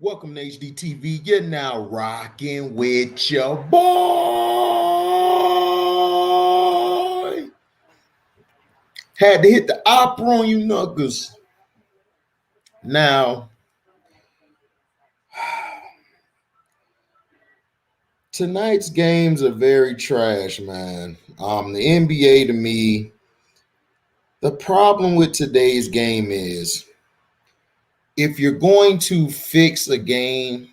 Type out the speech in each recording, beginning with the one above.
Welcome to HDTV. You're now rocking with your boy. Had to hit the opera on you nuggers. Now, tonight's games are very trash, man. The NBA to me, the problem with today's game is if you're going to fix a game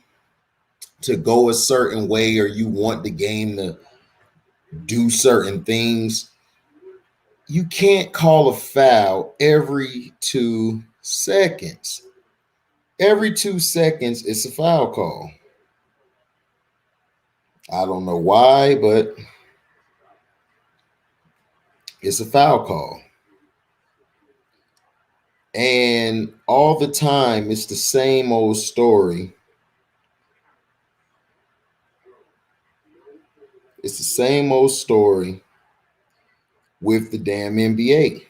to go a certain way or you want the game to do certain things, you can't call a foul every 2 seconds. Every 2 seconds, it's a foul call. I don't know why, but it's a foul call. And all the time, it's the same old story. It's the same old story with the damn NBA.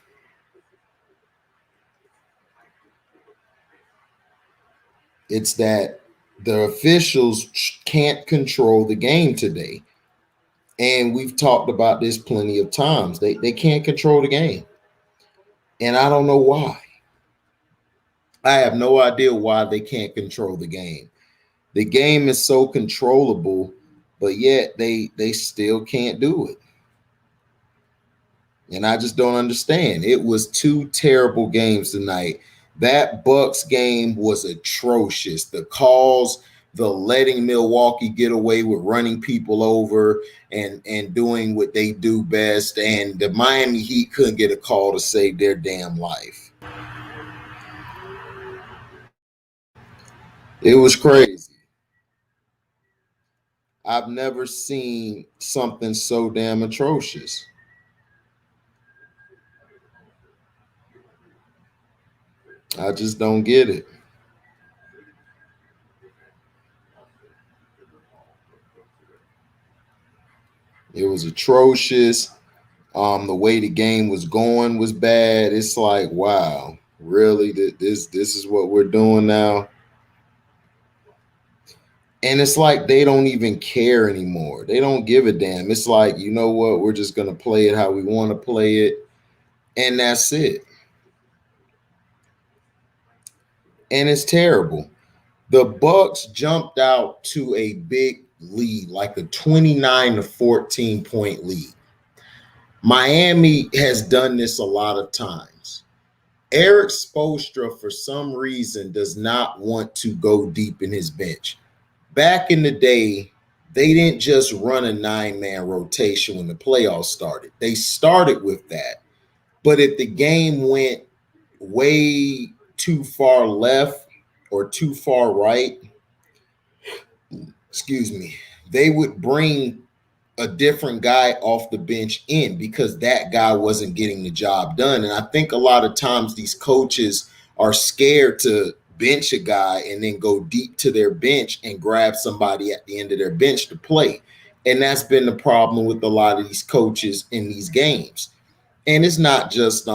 It's that the officials can't control the game today. And we've talked about this plenty of times. They can't control the game. And I don't know why. I have no idea why they can't control the game. The game is so controllable, but yet they still can't do it. And I just don't understand. It was two terrible games tonight. That Bucks game was atrocious. The calls, the letting Milwaukee get away with running people over and doing what they do best, and the Miami Heat couldn't get a call to save their damn life. It was crazy. I've never seen something so damn atrocious. I just don't get it. It was atrocious. The way the game was going was bad. It's like, wow, really? This is what we're doing now? And it's like they don't even care anymore. They don't give a damn. It's like, you know what? We're just going to play it how we want to play it. And that's it. And it's terrible. The Bucks jumped out to a big lead, like a 29 to 14 point lead. Miami has done this a lot of times. Eric Spoelstra, for some reason, does not want to go deep in his bench. Back in the day, they didn't just run a 9-man rotation when the playoffs started. They started with that. But if the game went way too far left or too far right, they would bring a different guy off the bench in because that guy wasn't getting the job done. And I think a lot of times these coaches are scared to bench a guy and then go deep to their bench and grab somebody at the end of their bench to play. And that's been the problem with a lot of these coaches in these games. And it's not just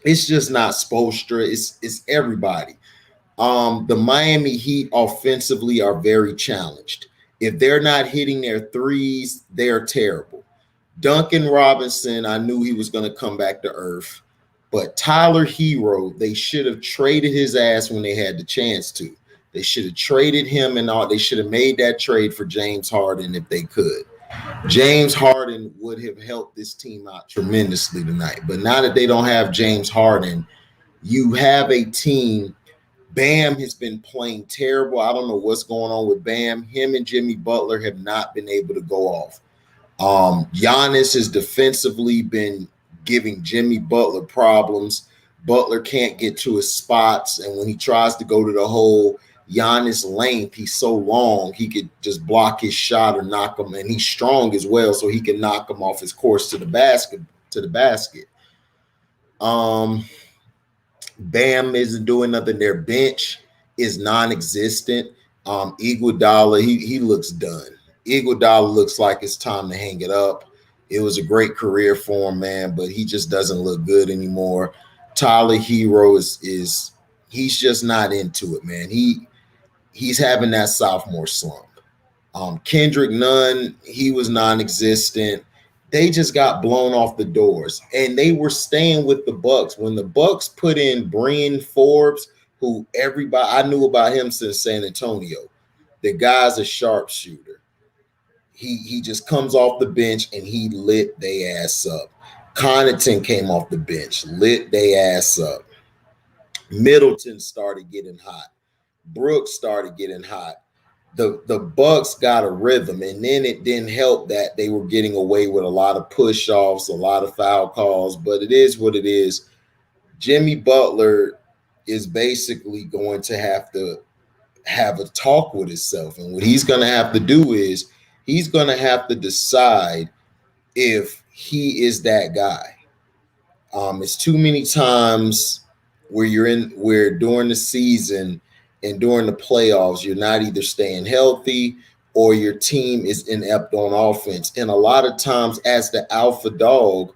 it's just not Spoelstra, it's everybody. The Miami Heat offensively are very challenged. If they're not hitting their threes, they're terrible. Duncan Robinson, I knew he was going to come back to earth. But Tyler Hero, they should have traded his ass when they had the chance to. They should have traded him and all. They should have made that trade for James Harden if they could. James Harden would have helped this team out tremendously tonight. But now that they don't have James Harden, you have a team. Bam has been playing terrible. I don't know what's going on with Bam. Him and Jimmy Butler have not been able to go off. Giannis has defensively been giving Jimmy Butler problems. Butler can't get to his spots, and when he tries to go to the hole, Giannis' length, he's so long, he could just block his shot or knock him, and he's strong as well, so he can knock him off his course to the basket. Bam isn't doing nothing. Their bench is non-existent. Iguodala, he looks done. Iguodala looks like it's time to hang it up. It was a great career for him, man, but he just doesn't look good anymore. Tyler Hero is he's just not into it, man. he's having that sophomore slump. Kendrick Nunn, he was non-existent. They just got blown off the doors, and they were staying with the Bucks. When the Bucks put in Bryn Forbes, who everybody I knew about him since San Antonio, the guy's a sharpshooter. He just comes off the bench and he lit they ass up. Connaughton came off the bench, lit they ass up. Middleton started getting hot. Brooks started getting hot. The Bucks got a rhythm, and then it didn't help that they were getting away with a lot of push-offs, a lot of foul calls, but it is what it is. Jimmy Butler is basically going to have a talk with himself, and what he's going to have to do is he's going to have to decide if he is that guy. It's too many times where during the season and during the playoffs, you're not either staying healthy or your team is inept on offense. And a lot of times as the alpha dog,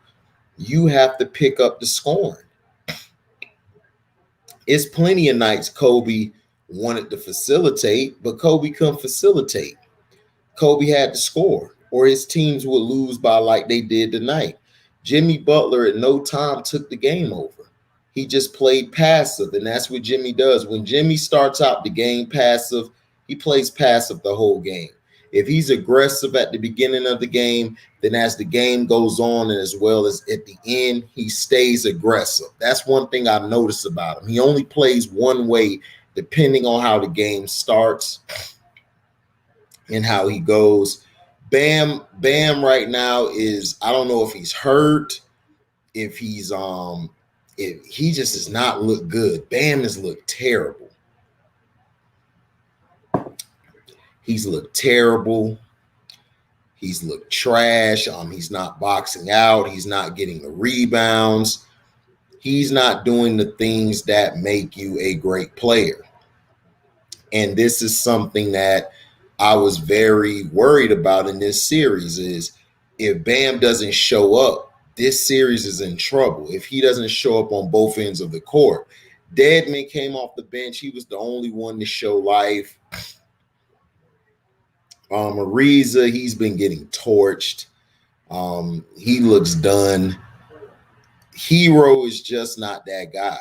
you have to pick up the scoring. It's plenty of nights Kobe wanted to facilitate, but Kobe couldn't facilitate. Kobe had to score, or his teams would lose by like they did tonight. Jimmy Butler at no time took the game over. He just played passive, and that's what Jimmy does. When Jimmy starts out the game passive, he plays passive the whole game. If he's aggressive at the beginning of the game, then as the game goes on and as well as at the end, he stays aggressive. That's one thing I've noticed about him. He only plays one way depending on how the game starts and how he goes. Bam right now is, I don't know if he's hurt, if he just does not look good. Bam has looked terrible. He's looked terrible. He's looked trash. He's not boxing out. He's not getting the rebounds. He's not doing the things that make you a great player. And this is something that I was very worried about in this series is if Bam doesn't show up, this series is in trouble. If he doesn't show up on both ends of the court. Deadman came off the bench. He was the only one to show life. Ariza, he's been getting torched. He looks done. Hero is just not that guy.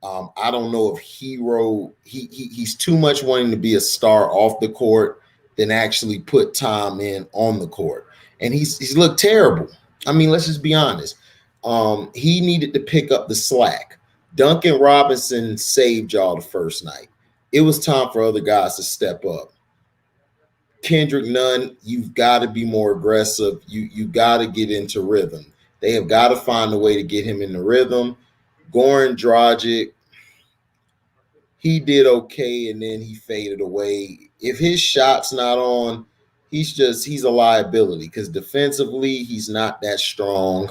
I don't know if Hero, he's too much wanting to be a star off the court than actually put time in on the court. And he's looked terrible. I mean, let's just be honest. He needed to pick up the slack. Duncan Robinson saved y'all the first night. It was time for other guys to step up. Kendrick Nunn, you've got to be more aggressive. You got to get into rhythm. They have got to find a way to get him in the rhythm. Goran Dragic, he did okay, and then he faded away. If his shot's not on, he's a liability because defensively, he's not that strong.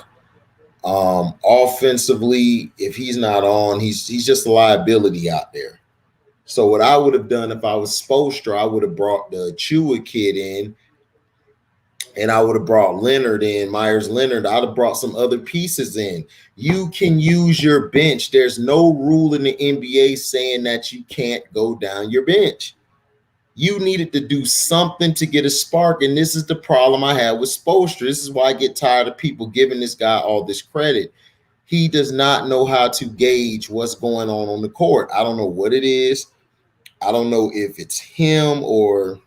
Offensively, if he's not on, he's just a liability out there. So what I would have done if I was Spoelstra, I would have brought the Chua kid in, and I would have brought Leonard in, Myers Leonard. I'd have brought some other pieces in. You can use your bench. There's no rule in the NBA saying that you can't go down your bench. You needed to do something to get a spark, and this is the problem I have with Spoelstra. This is why I get tired of people giving this guy all this credit. He does not know how to gauge what's going on the court. I don't know what it is. I don't know if it's him or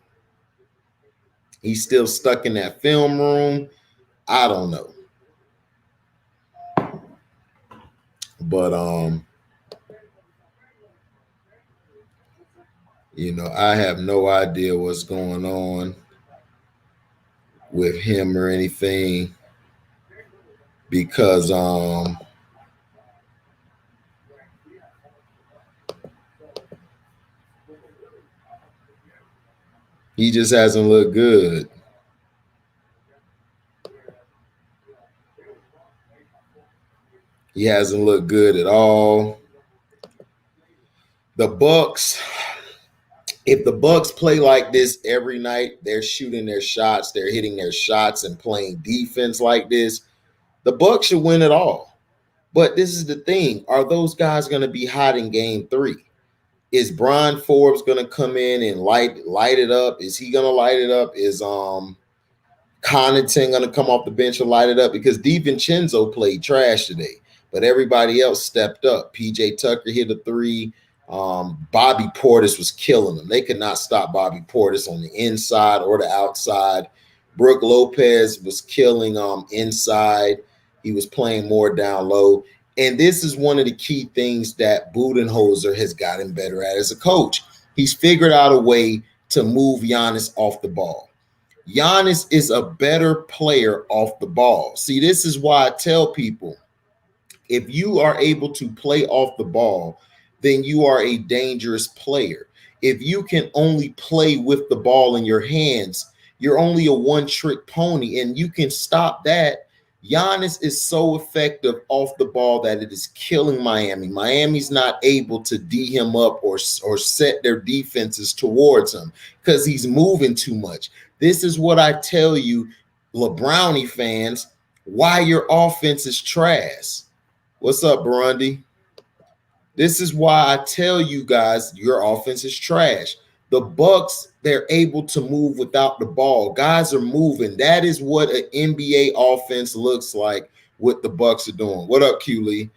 he's still stuck in that film room. I don't know. But I have no idea what's going on with him or anything because he just hasn't looked good. He hasn't looked good at all. The Bucks, if the Bucks play like this every night, they're shooting their shots, they're hitting their shots and playing defense like this, the Bucks should win it all. But this is the thing. Are those guys going to be hot in game 3? Is Brian Forbes gonna come in and light it up? Is he gonna light it up? Is Connaughton gonna come off the bench and light it up? Because DiVincenzo played trash today, but everybody else stepped up. PJ Tucker hit a three. Bobby Portis was killing them. They could not stop Bobby Portis on the inside or the outside. Brooke Lopez was killing inside. He was playing more down low. And this is one of the key things that Budenholzer has gotten better at as a coach. He's figured out a way to move Giannis off the ball. Giannis is a better player off the ball. See, this is why I tell people, if you are able to play off the ball, then you are a dangerous player. If you can only play with the ball in your hands, you're only a one-trick pony, and you can stop that. Giannis is so effective off the ball that it is killing Miami. Miami's not able to D him up or set their defenses towards him because he's moving too much. This is what I tell you, LeBrownie fans, why your offense is trash. What's up, Burundi? This is why I tell you guys your offense is trash. The Bucks, they're able to move without the ball. Guys are moving. That is what an NBA offense looks like, what the Bucks are doing. What up, Q Lee?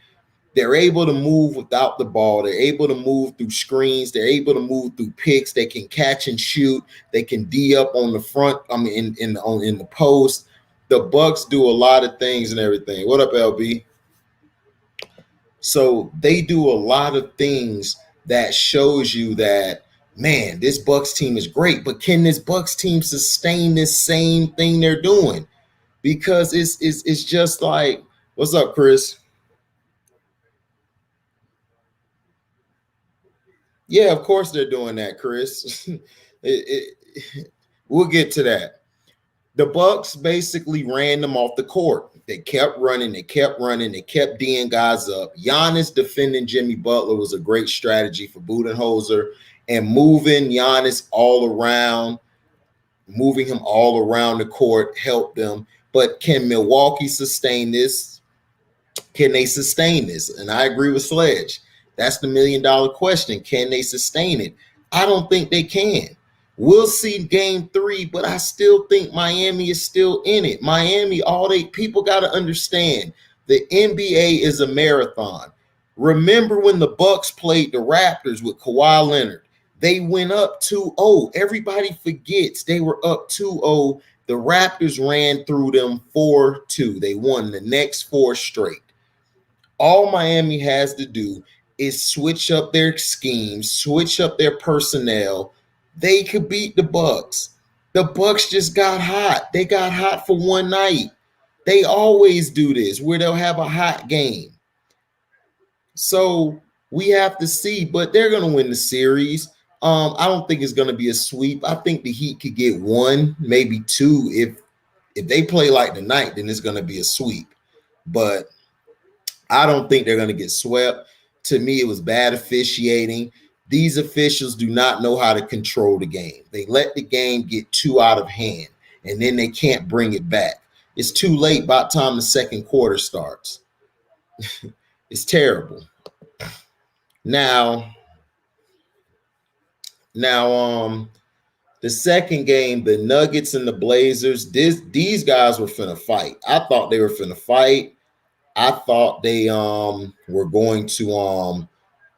They're able to move without the ball. They're able to move through screens. They're able to move through picks. They can catch and shoot. They can D up on the front. I mean, in the post. The Bucks do a lot of things and everything. What up, LB? So they do a lot of things that shows you that, man, this Bucks team is great. But can this Bucks team sustain this same thing they're doing? Because it's just like, what's up, Chris? Yeah, of course they're doing that, Chris. We'll get to that. The Bucks basically ran them off the court. They kept running, they kept D'ing guys up. Giannis defending Jimmy Butler was a great strategy for Budenholzer, and moving Giannis all around, moving him all around the court helped them. But can Milwaukee sustain this? Can they sustain this? And I agree with Sledge. That's the $1 million question. Can they sustain it? I don't think they can. We'll see game 3, but I still think Miami is still in it. Miami, people got to understand, the NBA is a marathon. Remember when the Bucks played the Raptors with Kawhi Leonard? They went up 2-0. Everybody forgets they were up 2-0. The Raptors ran through them 4-2. They won the next 4 straight. All Miami has to do is switch up their schemes, switch up their personnel. They could beat the Bucks. The Bucks just got hot. They got hot for one night. They always do this where they'll have a hot game. So we have to see, but they're going to win the series. I don't think it's going to be a sweep. I think the Heat could get 1, maybe 2. If they play like tonight, then it's going to be a sweep. But I don't think they're going to get swept. To me, it was bad officiating. These officials do not know how to control the game. They let the game get too out of hand, and then they can't bring it back. It's too late by the time the second quarter starts. It's terrible. Now, the second game, the Nuggets and the Blazers, these guys were finna fight. I thought they were finna fight. I thought they were going to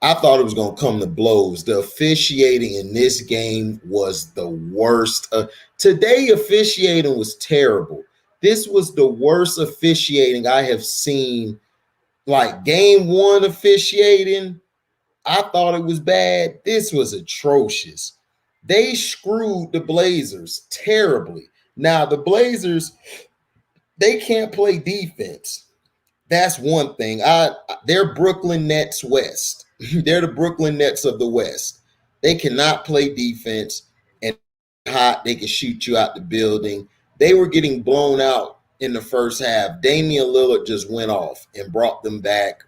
I thought it was going to come to blows. The officiating in this game was the worst. Today, officiating was terrible. This was the worst officiating I have seen. Like game 1 officiating, I thought it was bad. This was atrocious. They screwed the Blazers terribly. Now, the Blazers, they can't play defense. That's one thing. They're Brooklyn Nets West. They're the Brooklyn Nets of the West. They cannot play defense, and hot, they can shoot you out the building. They were getting blown out in the first half. Damian Lillard just went off and brought them back.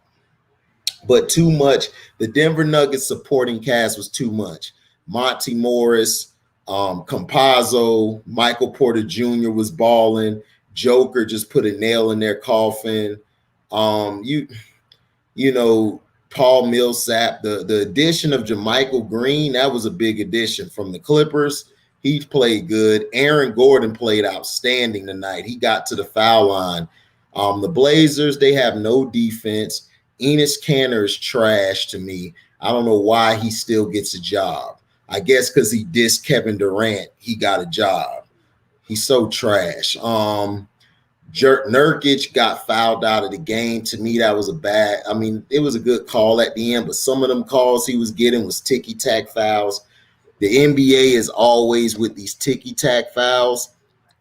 But too much. The Denver Nuggets supporting cast was too much. Monty Morris, Campazzo, Michael Porter Jr. was balling. Joker just put a nail in their coffin. You know, Paul Millsap, the addition of JaMychal Green, that was a big addition from the Clippers. He played good. Aaron Gordon played outstanding tonight. He got to the foul line. The Blazers, they have no defense. Enes Kanter is trash to me. I don't know why he still gets a job. I guess because he dissed Kevin Durant, he got a job. He's so trash. Nurkic got fouled out of the game. To me, that was it was a good call at the end, but some of them calls he was getting was ticky-tack fouls. The NBA is always with these ticky-tack fouls.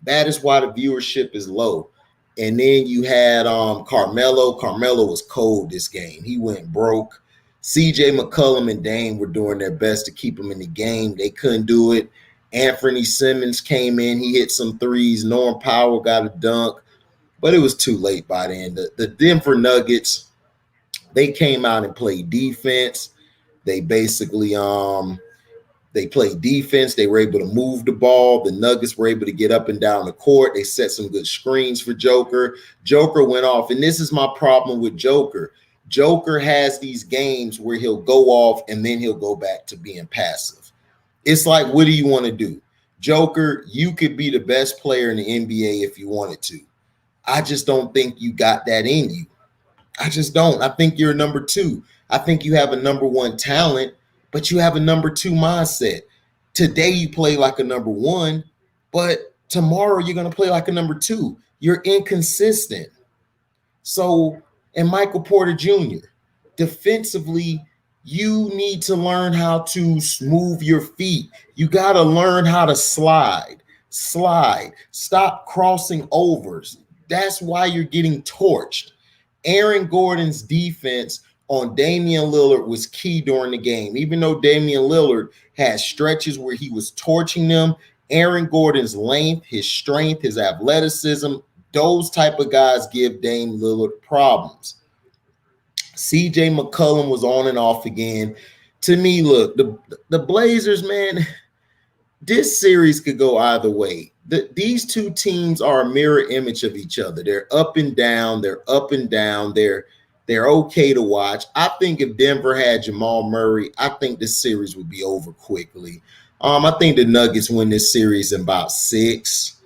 That is why the viewership is low. And then you had Carmelo. Carmelo was cold this game. He went broke. CJ McCollum and Dame were doing their best to keep him in the game. They couldn't do it. Anthony Simmons came in. He hit some threes. Norman Powell got a dunk. But it was too late by the end. The Denver Nuggets, they came out and played defense. They basically they played defense. They were able to move the ball. The Nuggets were able to get up and down the court. They set some good screens for Joker. Joker went off. And this is my problem with Joker. Joker has these games where he'll go off and then he'll go back to being passive. It's like, what do you want to do? Joker, you could be the best player in the NBA if you wanted to. I just don't think you got that in you. I just don't. I think you're a number two. I think you have a number one talent, but you have a number two mindset. Today you play like a number one, but tomorrow you're going to play like a number two. You're inconsistent. So, and Michael Porter Jr., defensively, you need to learn how to move your feet. You got to learn how to slide. Stop crossing overs. That's why you're getting torched. Aaron Gordon's defense on Damian Lillard was key during the game. Even though Damian Lillard had stretches where he was torching them, Aaron Gordon's length, his strength, his athleticism, those type of guys give Dame Lillard problems. CJ McCollum was on and off again. To me, look, the Blazers, man, this series could go either way. These two teams are a mirror image of each other. They're up and down. They're up and down. They're okay to watch. I think if Denver had Jamal Murray, I think this series would be over quickly. I think the Nuggets win this series in about 6,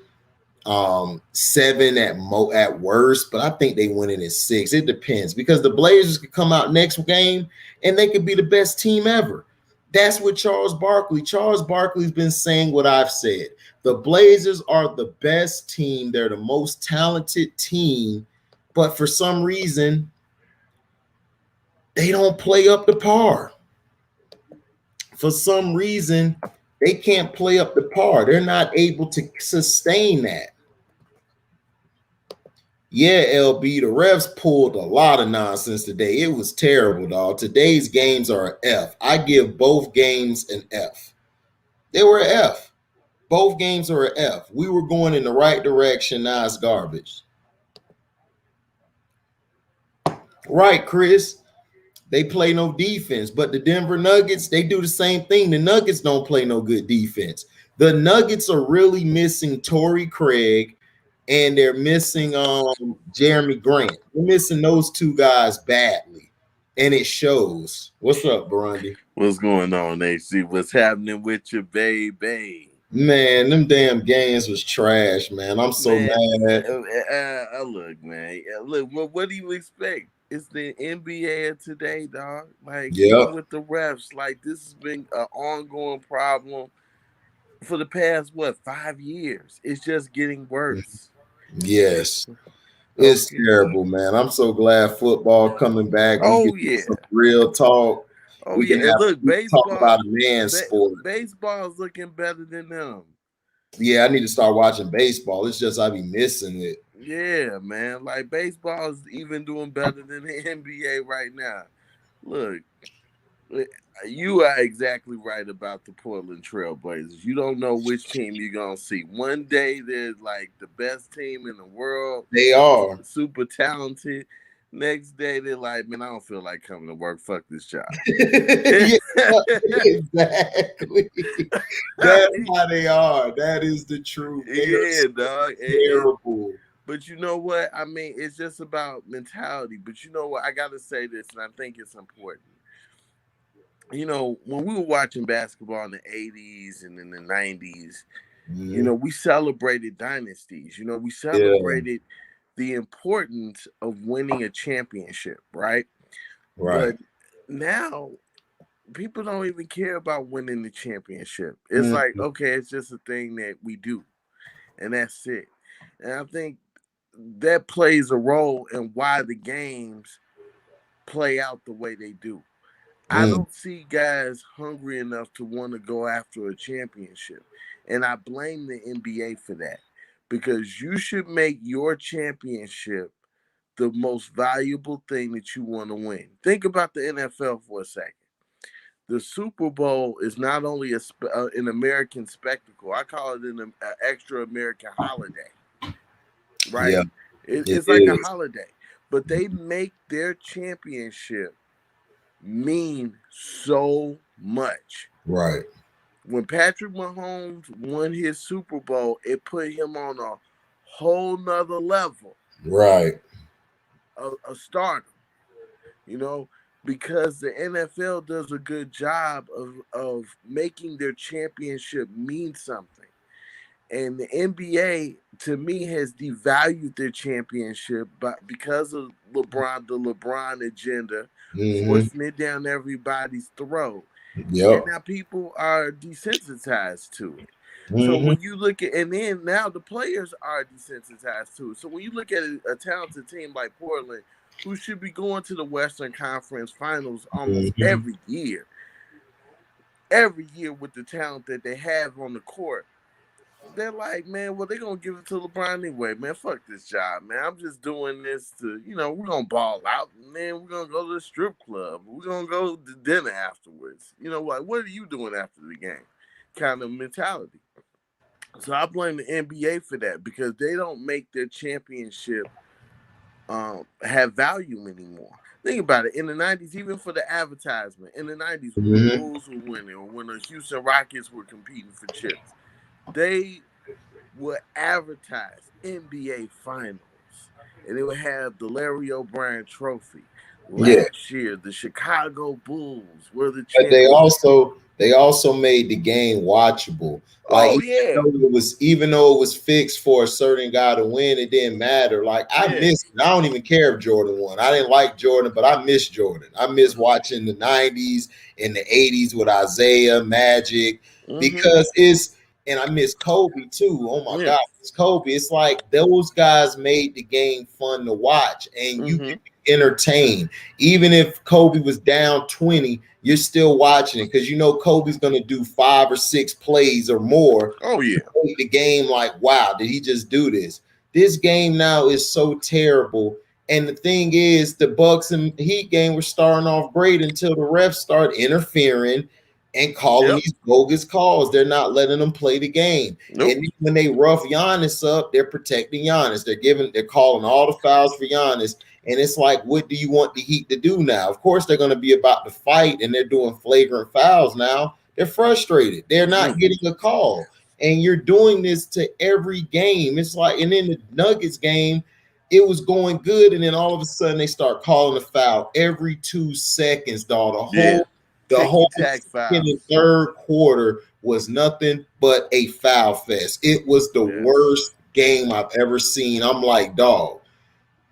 7 at worst, but I think they win it in 6. It depends because the Blazers could come out next game and they could be the best team ever. That's what Charles Barkley's been saying what I've said. The Blazers are the best team. They're the most talented team, but for some reason, they don't play up to par. For some reason, they can't play up to par. They're not able to sustain that. Yeah, LB, the refs pulled a lot of nonsense today. It was terrible, dog. Today's games are an F. I give both games an F. They were an F. Both games are an F. We were going in the right direction. Now it's garbage. Right, Chris. They play no defense, but the Denver Nuggets, they do the same thing. The Nuggets don't play no good defense. The Nuggets are really missing Torrey Craig, and they're missing Jeremy Grant. They're missing those two guys badly, and it shows. What's up, Burundi? What's going on, AC? What's happening with you, baby? Man, them damn games was trash, man. I'm so mad. Look, man. Look, what do you expect? It's the NBA today, dog. Like, with the refs, like, this has been an ongoing problem for the past, 5 years? It's just getting worse. Yes. It's terrible, man. I'm so glad football coming back. Some real talk. We can look, baseball, talk about a man's sport. Baseball's looking better than them. Yeah, I need to start watching baseball. It's just I be missing it. Yeah, man. Like, baseball is even doing better than the NBA right now. Look, you are exactly right about the Portland Trailblazers. You don't know which team you're going to see. One day they're like the best team in the world. They are. Super talented. Next day they're like, man, I don't feel like coming to work. Fuck this job. Exactly. That's how they are. That is the truth. Yeah, dog. Terrible. But you know what? I mean, it's just about mentality. But you know what? I got to say this, and I think it's important. You know, when we were watching basketball in the 80s and in the 90s, you Mhm. know, we celebrated dynasties. You know, we Yeah. celebrated the importance of winning a championship, right? Right. But now people don't even care about winning the championship. It's like, Mhm. okay, it's just a thing that we do, and that's it. And I think that plays a role in why the games play out the way they do. I Mm. don't see guys hungry enough to want to go after a championship. And I blame the NBA for that because you should make your championship the most valuable thing that you want to win. Think about the NFL for a second. The Super Bowl is not only an American spectacle, I call it an extra American holiday, Yeah, right? it It's like a is. holiday, but they make their championship mean so much. Right. When Patrick Mahomes won his Super Bowl, it put him on a whole nother level Right. of stardom, you know, because the NFL does a good job of making their championship mean something. And the NBA, to me, has devalued their championship because of the LeBron agenda, Hmm. forcing it down everybody's throat. And Yep. now people are desensitized to it. So Hmm. when you look at, and then now the players are desensitized to it. So when you look at a talented team like Portland, who should be going to the Western Conference Finals almost Hmm. every year with the talent that they have on the court, they're like, man, well, they're gonna give it to LeBron anyway, man. Fuck this job, man. I'm just doing this to, we're gonna ball out, and then we're gonna go to the strip club. We're gonna go to dinner afterwards. Like, what are you doing after the game? Kind of mentality. So I blame the NBA for that because they don't make their championship have value anymore. Think about it. In the 90s, even for the advertisement, in the 90s when the Hmm. Bulls were winning or when the Houston Rockets were competing for chips, they would advertise NBA Finals, and it would have the Larry O'Brien Trophy. Yeah. Last year, the Chicago Bulls were the But they champions. also made the game watchable. Like Oh yeah, even though it was fixed for a certain guy to win, it didn't matter. Like I yeah, miss I don't even care if Jordan won. I didn't like Jordan, but I miss Jordan. I miss watching the 90s and the 80s with Isaiah, Magic, mm-hmm. because it's and I miss Kobe too. Oh my Yeah, God, it's Kobe. It's like those guys made the game fun to watch and you mm-hmm. could be entertained. Even if Kobe was down 20, you're still watching it because you know Kobe's going to do 5 or 6 plays or more Oh to yeah, make the game like, wow, did he just do this? This game now is so terrible. And the thing is, the Bucks and Heat game were starting off great until the refs start interfering and calling yep, these bogus calls. They're not letting them play the game. nope, And when they rough Giannis up, they're protecting Giannis. They're calling all the fouls for Giannis. And it's like, what do you want the Heat to do now? Of course, they're going to be about to fight, and they're doing flagrant fouls now. They're frustrated. They're not mm. getting a call. And you're doing this to every game. It's like, and in the Nuggets game, it was going good, and then all of a sudden they start calling a foul every 2 seconds, dog. The Yeah, whole the ticky whole tack second and fouls. third quarter was nothing but a foul fest. It was the Yes. worst game I've ever seen. I'm like, dog,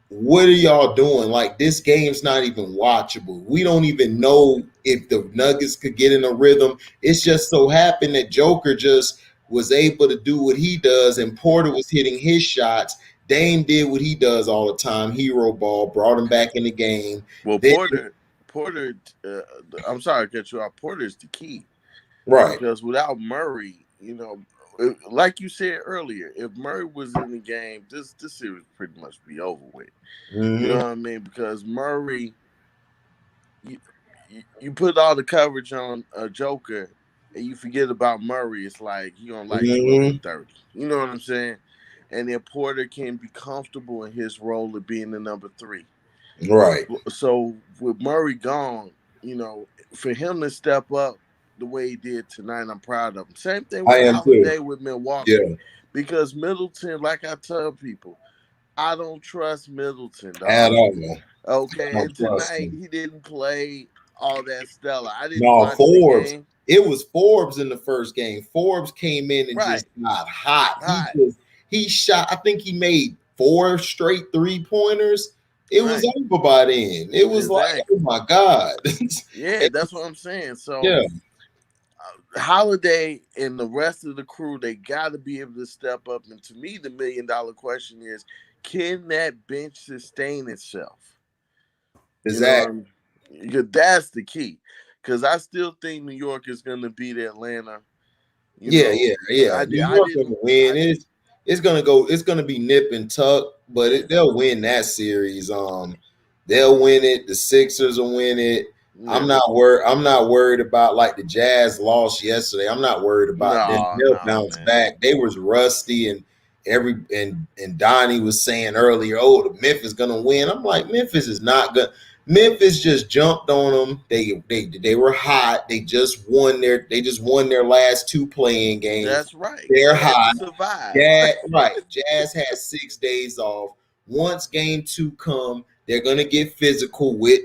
what are y'all doing? Like, this game's not even watchable. We don't even know if the Nuggets could get in a rhythm. It's just so happened that Joker just was able to do what he does, and Porter was hitting his shots. Dame did what he does all the time, hero ball, brought him back in the game. Well, Then, Porter. I'm sorry to cut you off. Porter's the key right. because without Murray, like you said earlier, if Murray was in the game, this series pretty much be over with. You know Mm-hmm. what I mean? Because Murray, you, you put all the coverage on a Joker, and you forget about Murray. It's like he gonna light you up for Mm-hmm. 30. You know what I'm saying? And then Porter can be comfortable in his role of being the number three. Right. So with Murray gone, for him to step up the way he did tonight, I'm proud of him. Same thing I with am too. Holiday with Yeah. Milwaukee, because Middleton, like I tell people, I don't trust Middleton, at dog. all. I Okay, don't and trust tonight him. he didn't play all that stellar. I didn't No, watch the Forbes. game. It was Forbes in the first game. Forbes came in and Right, just got hot. right, He shot. I think he made 4 straight 3-pointers. It was right. over by then. It was like, oh Exactly. my god. Yeah, that's what I'm saying. So Yeah, Holiday and the rest of the crew, they got to be able to step up. And to me, the $1 million question is, can that bench sustain itself? You know, exactly. that's the key. Because I still think New York is going to beat Atlanta. You Yeah, know, yeah, yeah. I did. New I York gonna didn't. win. It's gonna go. It's gonna be nip and tuck, but Yeah, they'll win that series. They'll win it. The Sixers will win it. yeah. I'm not worried about like the Jazz lost yesterday. I'm not worried about them. No, They'll no, bounce man. back. They was rusty, and Donnie was saying earlier, oh, the Memphis gonna win. I'm like, Memphis is not gonna. Memphis just jumped on them. They were hot. They just won their last 2 playing games. That's right. They're They had to hot. survive. Jazz had 6 days off. Once game 2 come, they're gonna get physical with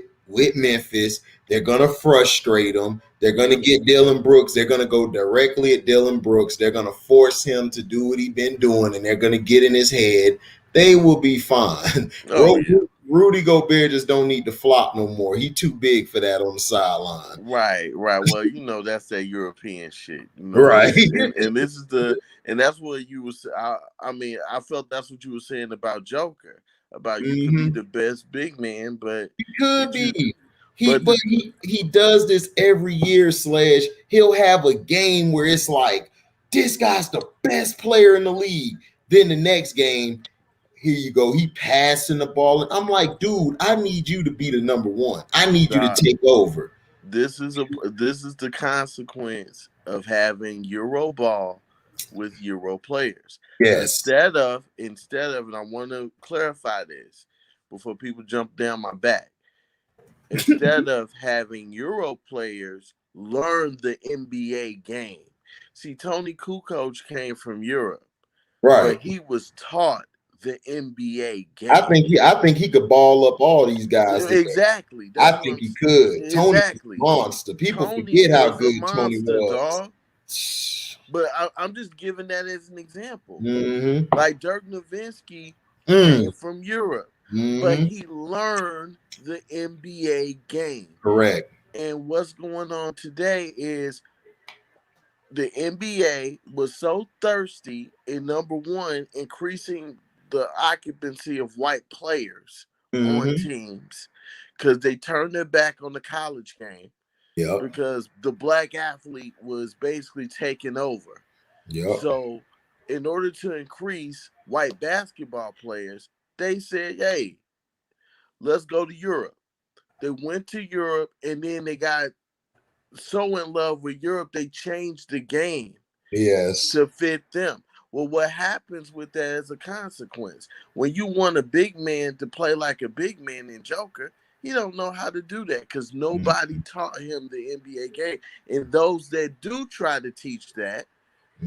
Memphis. They're gonna frustrate them. They're gonna get Dylan Brooks. They're gonna go directly at Dylan Brooks. They're gonna force him to do what he's been doing, and they're gonna get in his head. They will be fine. Oh yeah. Rudy Gobert just don't need to flop no more. He too big for that on the sideline. Right, right. Well, that's that European shit. Right. And this is and that's what you was. I mean, I felt that's what you were saying about Joker, about you could be Mm-hmm. the best big man, but He could did you? be. But He does this every year, Slash. He'll have a game where it's like, this guy's the best player in the league. Then the next game, here you go. He passing the ball. And I'm like, dude, I need you to be the number one. I need you to Doc, take over. this is the consequence of having Euro ball with Euro players. Yes. Instead of, and I want to clarify this before people jump down my back. Instead of having Euro players learn the NBA game. See, Tony Kukoc came from Europe, but Right. he was taught the NBA I game. think he could ball up all these guys today. Exactly. I That's what think I'm he could. Tony's a exactly. monster. People Tony forget how is a good Tony monster, was. dog. But I'm just giving that as an example. Mm-hmm. Like Dirk Nowitzki Mm. came from Europe, but Mm-hmm. he learned the NBA game. Correct. And what's going on today is the NBA was so thirsty in number one, increasing the occupancy of white players on Mm-hmm. teams because they turned their back on the college game Yep. because the black athlete was basically taking over. Yep. So, in order to increase white basketball players, they said, hey, let's go to Europe. They went to Europe and then they got so in love with Europe, they changed the game Yes. to fit them. Well, what happens with that as a consequence? When you want a big man to play like a big man in Joker, he don't know how to do that because nobody taught him the NBA game. And those that do try to teach that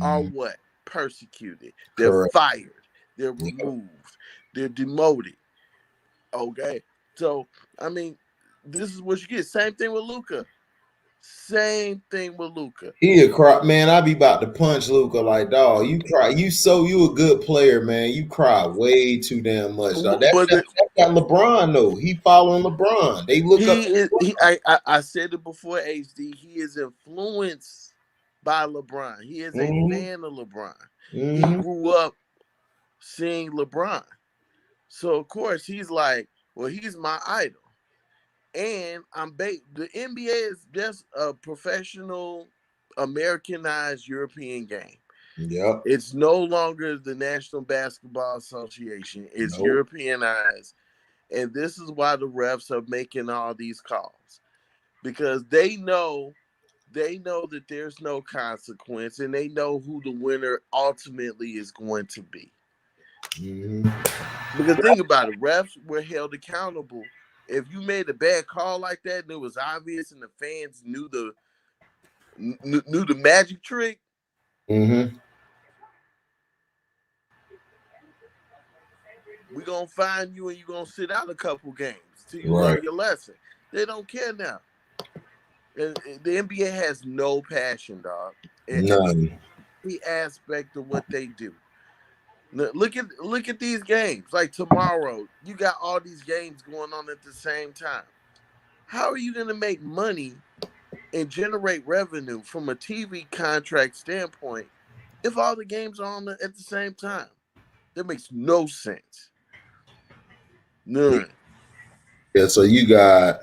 are Mm-hmm. what? Persecuted. They're Correct. fired. They're Yep. removed. They're demoted. Okay. So, I mean, this is what you get. Same thing with Luca. Same thing with Luca. He a cry, man. I be about to punch Luca like, dog. You cry. You a good player, man. You cry way too damn much, dog. But That's got LeBron though. He following LeBron. They look up he to is. LeBron. I said it before. HD. He is influenced by LeBron. He is a Mm-hmm. fan of LeBron. He Mm-hmm. grew up seeing LeBron, so of course he's like, well, he's my idol. And the NBA is just a professional, Americanized European game. Yep. It's no longer the National Basketball Association. It's Nope. Europeanized. And this is why the refs are making all these calls. Because they know that there's no consequence and they know who the winner ultimately is going to be. Mm-hmm. Because think about it, refs were held accountable. If you made a bad call like that and it was obvious and the fans knew the magic trick, Mm-hmm. gonna find you and you're gonna sit out a couple games till you Right. learn your lesson. They don't care now. The NBA has no passion, dog. None. Every aspect of what they do. Look at these games. Like tomorrow, you got all these games going on at the same time. How are you gonna make money and generate revenue from a TV contract standpoint if all the games are on at the same time? That makes no sense. None. Yeah, so you got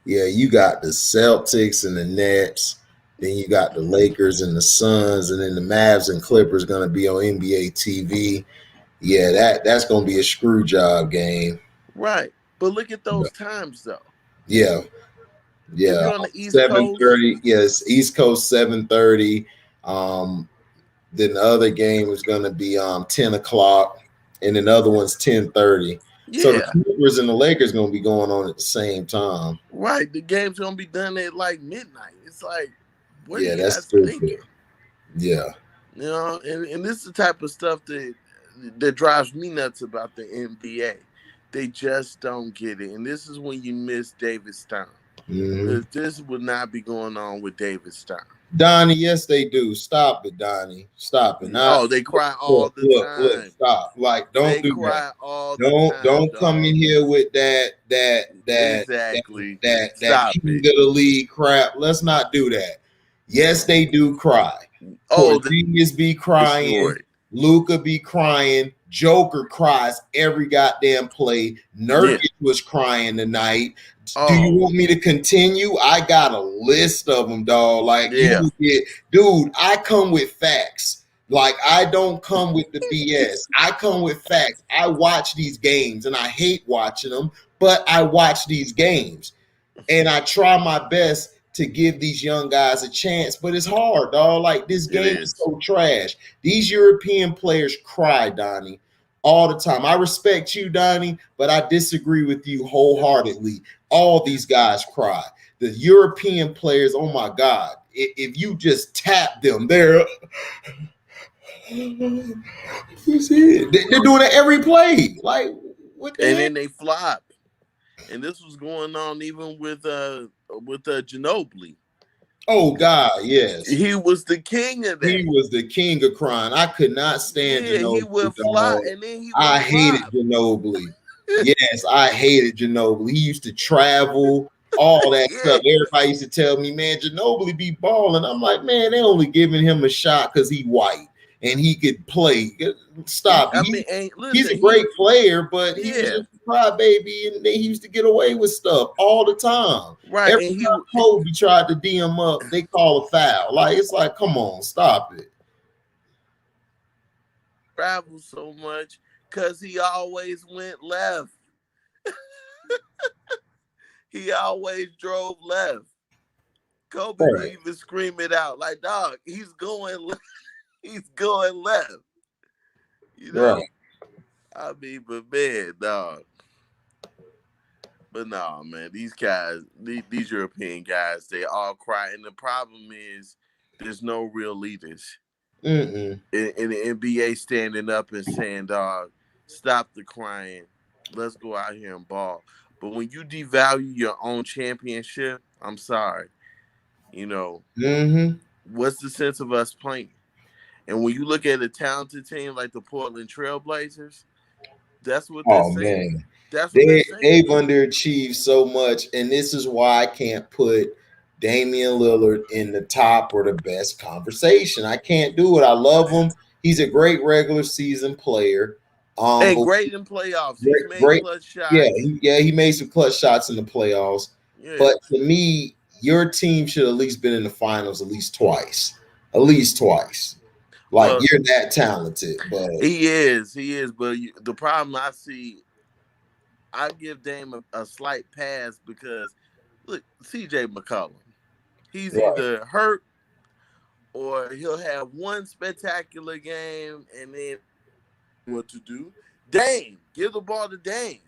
the Celtics and the Nets, then you got the Lakers and the Suns, and then the Mavs and Clippers gonna be on NBA TV. Yeah, that's gonna be a screw job game. Right. But look at those times though. Yeah, If yeah. you're on the East Coast, 7:30. Yes, East Coast 7:30. Um, then the other game is gonna be 10 o'clock, and then the other one's 10:30. So the yeah. Clippers and the Lakers gonna be going on at the same time. Right. The game's gonna be done at like midnight. It's like, what are Yeah, you that's guys stupid. thinking? Yeah. You know, and this is the type of stuff that drives me nuts about the NBA. They just don't get it. And this is when you miss David Stern. Mm-hmm. This would not be going on with David Stern. Donnie, yes, they do. Stop it, Donnie. Stop it. Not Oh, they cry all look, the look, time. stop. Like, don't They do that. cry all the Don't time, don't come in dog. here with that Exactly. king Stop of it. the league crap. Let's not do that. Yes, they do cry. Oh, Porzingis be crying. destroyed. Luca be crying. Joker cries every goddamn play. Nurkic was crying tonight. Do you want me to continue? I got a list of them, dog. Like dude, I come with facts. Like, I don't come with the BS. I come with facts. I watch these games and I hate watching them, but I watch these games and I try my best to give these young guys a chance, but it's hard, dog. Like, this game is so trash. These European players cry, Donnie, all the time. I respect you, Donnie, but I disagree with you wholeheartedly. All these guys cry. The European players, oh my God, if you just tap them, they're doing it every play. Like, what the And heck? then they flop. And this was going on even with Ginobili. Oh God, yes. He was the king of that. He was the king of crying. I could not stand Ginobili. He would flop, and then he would I hated Ginobili. Yes, I hated Ginobili. He used to travel, all that stuff. Everybody used to tell me, man, Ginobili be balling. I'm like, man, they only giving him a shot because he white and he could play. Stop. He's a great player, but he was a crybaby, and they used to get away with stuff all the time. Right. Every time Kobe tried to D him up, they call a foul. Like, it's like, come on, stop it. Travel so much because he always went left. He always drove left. Kobe would even scream it out like, dog, he's going left. He's going left. You know? I mean, but man, dog. But no, man, these guys, these European guys, they all cry. And the problem is there's no real leaders in the NBA standing up and saying, dog, stop the crying. Let's go out here and ball. But when you devalue your own championship, I'm sorry. You know, what's the sense of us playing? And when you look at a talented team like the Portland Trailblazers, that's what they're saying. Man. That's what they're saying. They've underachieved so much, and this is why I can't put Damian Lillard in the top or the best conversation. I can't do it. I love him. He's a great regular season player. And great in playoffs. He's made clutch shots. He made some clutch shots in the playoffs. Yeah. But to me, your team should at least been in the finals at least twice. At least twice. Like, you're that talented. But he is. But the problem I see, I give Dame a slight pass because, look, CJ McCollum, he's either hurt or he'll have one spectacular game and then what to do. Dame, give the ball to Dame.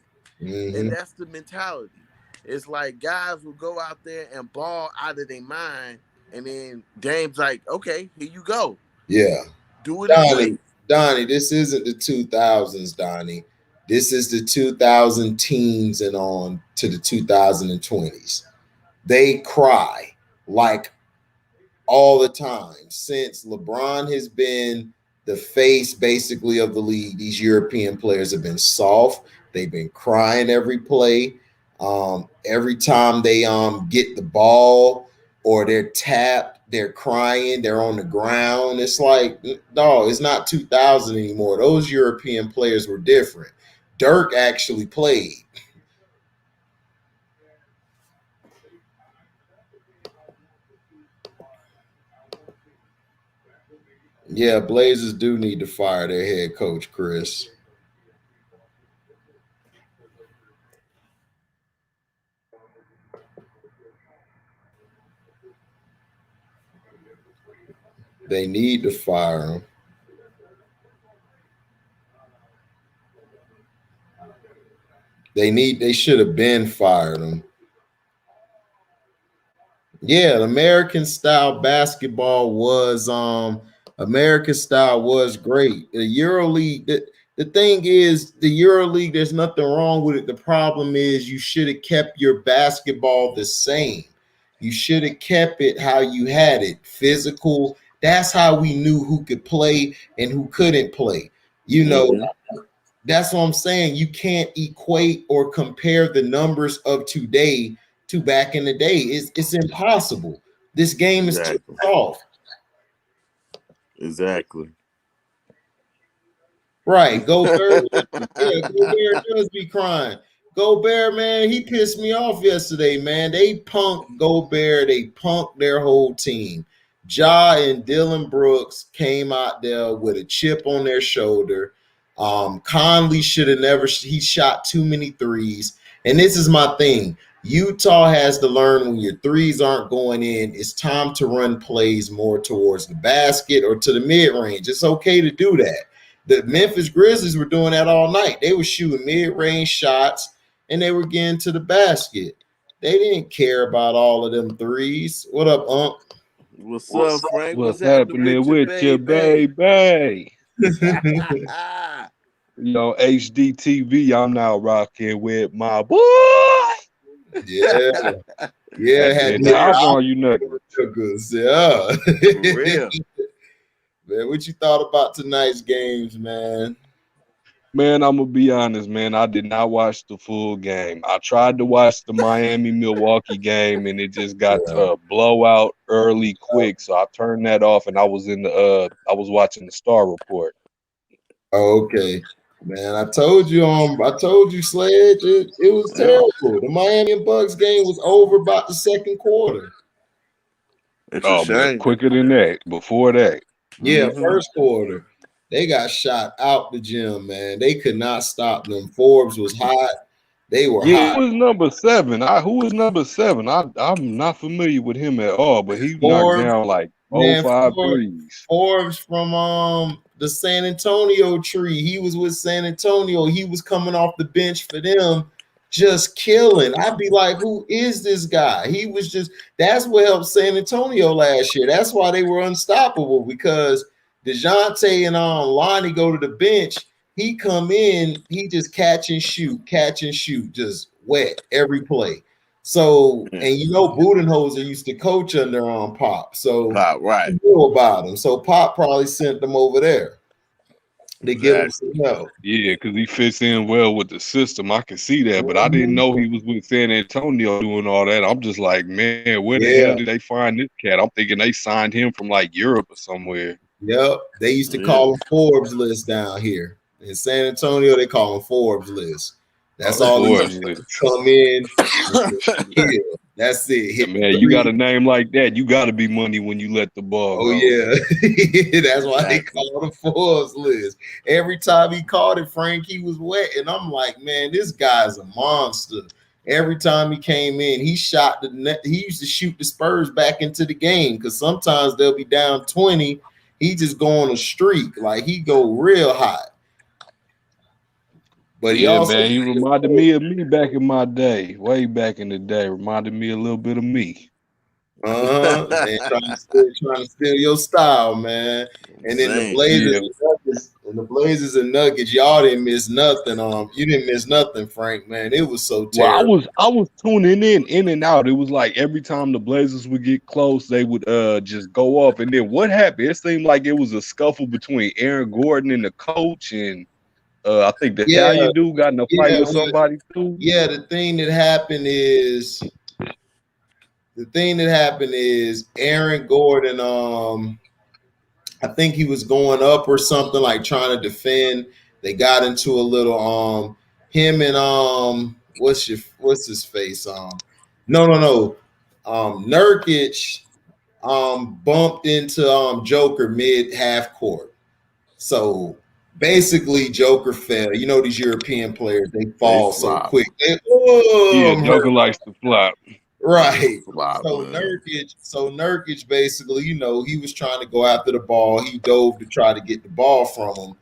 And that's the mentality. It's like guys will go out there and ball out of their mind, and then Dame's like, okay, here you go. Yeah. Do it again. Donnie, this isn't the 2000s, Donnie. This is the 2000 teens and on to the 2020s. They cry like all the time since LeBron has been the face basically of the league. These European players have been soft. They've been crying every play. Every time they get the ball or they're tapped, they're crying. They're on the ground. It's like, dog, it's not 2000 anymore. Those European players were different. Dirk actually played. Yeah, Blazers do need to fire their head coach, Chris. They need to fire him. They should have been fired him. Yeah, American style basketball was American style was great. The Euro League, the thing is the Euro League, there's nothing wrong with it. The problem is you should have kept your basketball the same. You should have kept it how you had it, physical. That's how we knew who could play and who couldn't play. You know, that's what I'm saying. You can't equate or compare the numbers of today to back in the day. It's impossible. This game is too soft. Exactly. Right. Gobert, yeah, Gobert does be crying. Gobert, man, he pissed me off yesterday, man. They punked Gobert. They punked their whole team. Ja and Dylan Brooks came out there with a chip on their shoulder. Conley should have never. He shot too many threes. And this is my thing. Utah has to learn when your threes aren't going in, it's time to run plays more towards the basket or to the mid range. It's okay to do that. The Memphis Grizzlies were doing that all night. They were shooting mid-range shots and they were getting to the basket. They didn't care about all of them threes. What up, Unc? What's up, Frank? What's happening with you, baby? Yo, HDTV, I'm now rocking with my boy. Yeah. Yeah, had on you nuggets. Yeah. For real. Man, what you thought about tonight's games, man? Man, I'm gonna be honest, man. I did not watch the full game. I tried to watch the Miami-Milwaukee game, and it just got to a blowout early, quick. So I turned that off, and I was I was watching the Star Report. Oh, okay, man. I told you, Sledge. It was terrible. The Miami Bucks game was over about the second quarter. It's a shame. Quicker than that. Before that. Yeah, first quarter. They got shot out the gym, man. They could not stop them. Forbes was hot. They were hot. Who was number 7? Who was number 7? I'm not familiar with him at all, but he knocked down like 5 threes. Forbes from the San Antonio tree. He was with San Antonio. He was coming off the bench for them, just killing. I'd be like, who is this guy? He was just, that's what helped San Antonio last year. That's why they were unstoppable, because DeJounte and Lonnie go to the bench. He come in, he just catch and shoot, just wet every play. So, and you know, Budenholzer used to coach under Pop. So, right. You knew about him. So, Pop probably sent them over there to give him some help. Yeah, because he fits in well with the system. I can see that, but I didn't know he was with San Antonio doing all that. I'm just like, man, where the hell did they find this cat? I'm thinking they signed him from like Europe or somewhere. Yep, they used to call him Forbes list down here in San Antonio. They call him Forbes list. That's all they come in. That's it. Man, you got a name like that, you got to be money when you let the ball go. Yeah, that's why they call him Forbes list. Every time he called it, Frank, he was wet, and I'm like, man, this guy's a monster. Every time he came in, he shot the net. He used to shoot the Spurs back into the game, because sometimes they'll be down 20. He just go on a streak, like he go real hot. But he also, man, he reminded me of me back in my day, way back in the day. Reminded me a little bit of me. Man, trying to steal your style, man. And then the Blazers, And the Blazers and Nuggets, y'all didn't miss nothing. You didn't miss nothing, Frank. Man, it was so Well, terrible. I was tuning in and out. It was like every time the Blazers would get close, they would just go off. And then what happened? It seemed like it was a scuffle between Aaron Gordon and the coach, and I think the Yeah, Italian dude got in a fight yeah, with but somebody too. yeah, the thing that happened is Aaron Gordon. I think he was going up or something, like trying to defend. They got into a little him and what's his face? No. Nurkic bumped into Joker mid half court. So basically Joker fell. You know, these European players, they They fall so flop. quick. Yeah, I'm Joker hurt. likes to flop. They Right. flop, man. So Nurkic basically, you know, he was trying to go after the ball. He dove to try to get the ball from him.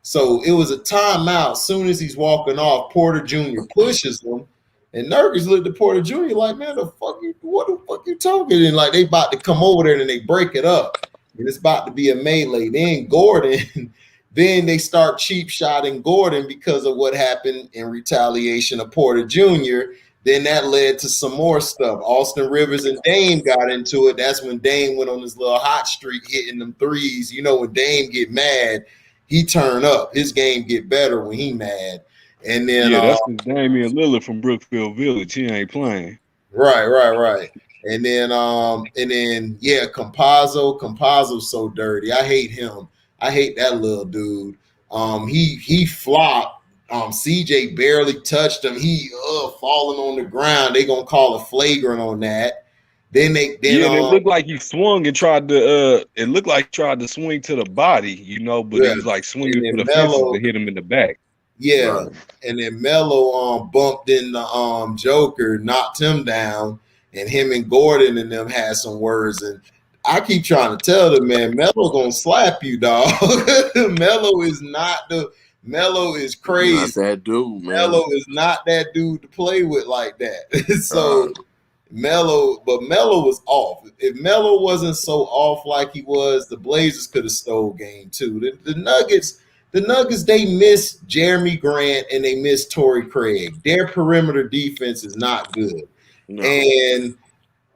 So it was a timeout. Soon as he's walking off, Porter Jr. pushes him. And Nurkic looked at Porter Jr. like, man, what the fuck you talking? And like they about to come over there and they break it up. And it's about to be a melee. Then Gordon, then they start cheap shotting Gordon because of what happened in retaliation of Porter Jr. Then that led to some more stuff. Austin Rivers and Dame got into it. That's when Dame went on this little hot streak hitting them threes. You know, when Dame get mad, he turn up. His game get better when he mad. And then Yeah, that's the Damian Lillard from Brookfield Village. He ain't playing. right. And then yeah, Compazzo's so dirty. I hate him. I hate that little dude. He flopped. CJ barely touched him. He falling on the ground. They gonna call a flagrant on that. Then Yeah, and it looked like he swung and tried to it looked like he tried to swing to the body, but he yeah. was like And swinging for then the fences Melo, to hit him in the back. yeah. Right. And then Melo bumped in the Joker, knocked him down, and him and Gordon and them had some words. And I keep trying to tell them, man, Melo gonna slap you, dog. Melo is Not crazy. that dude, man. Melo is not that dude to play with like that. So Uh, Melo was off. If Melo wasn't so off like he was, the Blazers could have stole game two. The Nuggets, they miss Jeremy Grant and they miss Torrey Craig. Their perimeter defense is not good. no.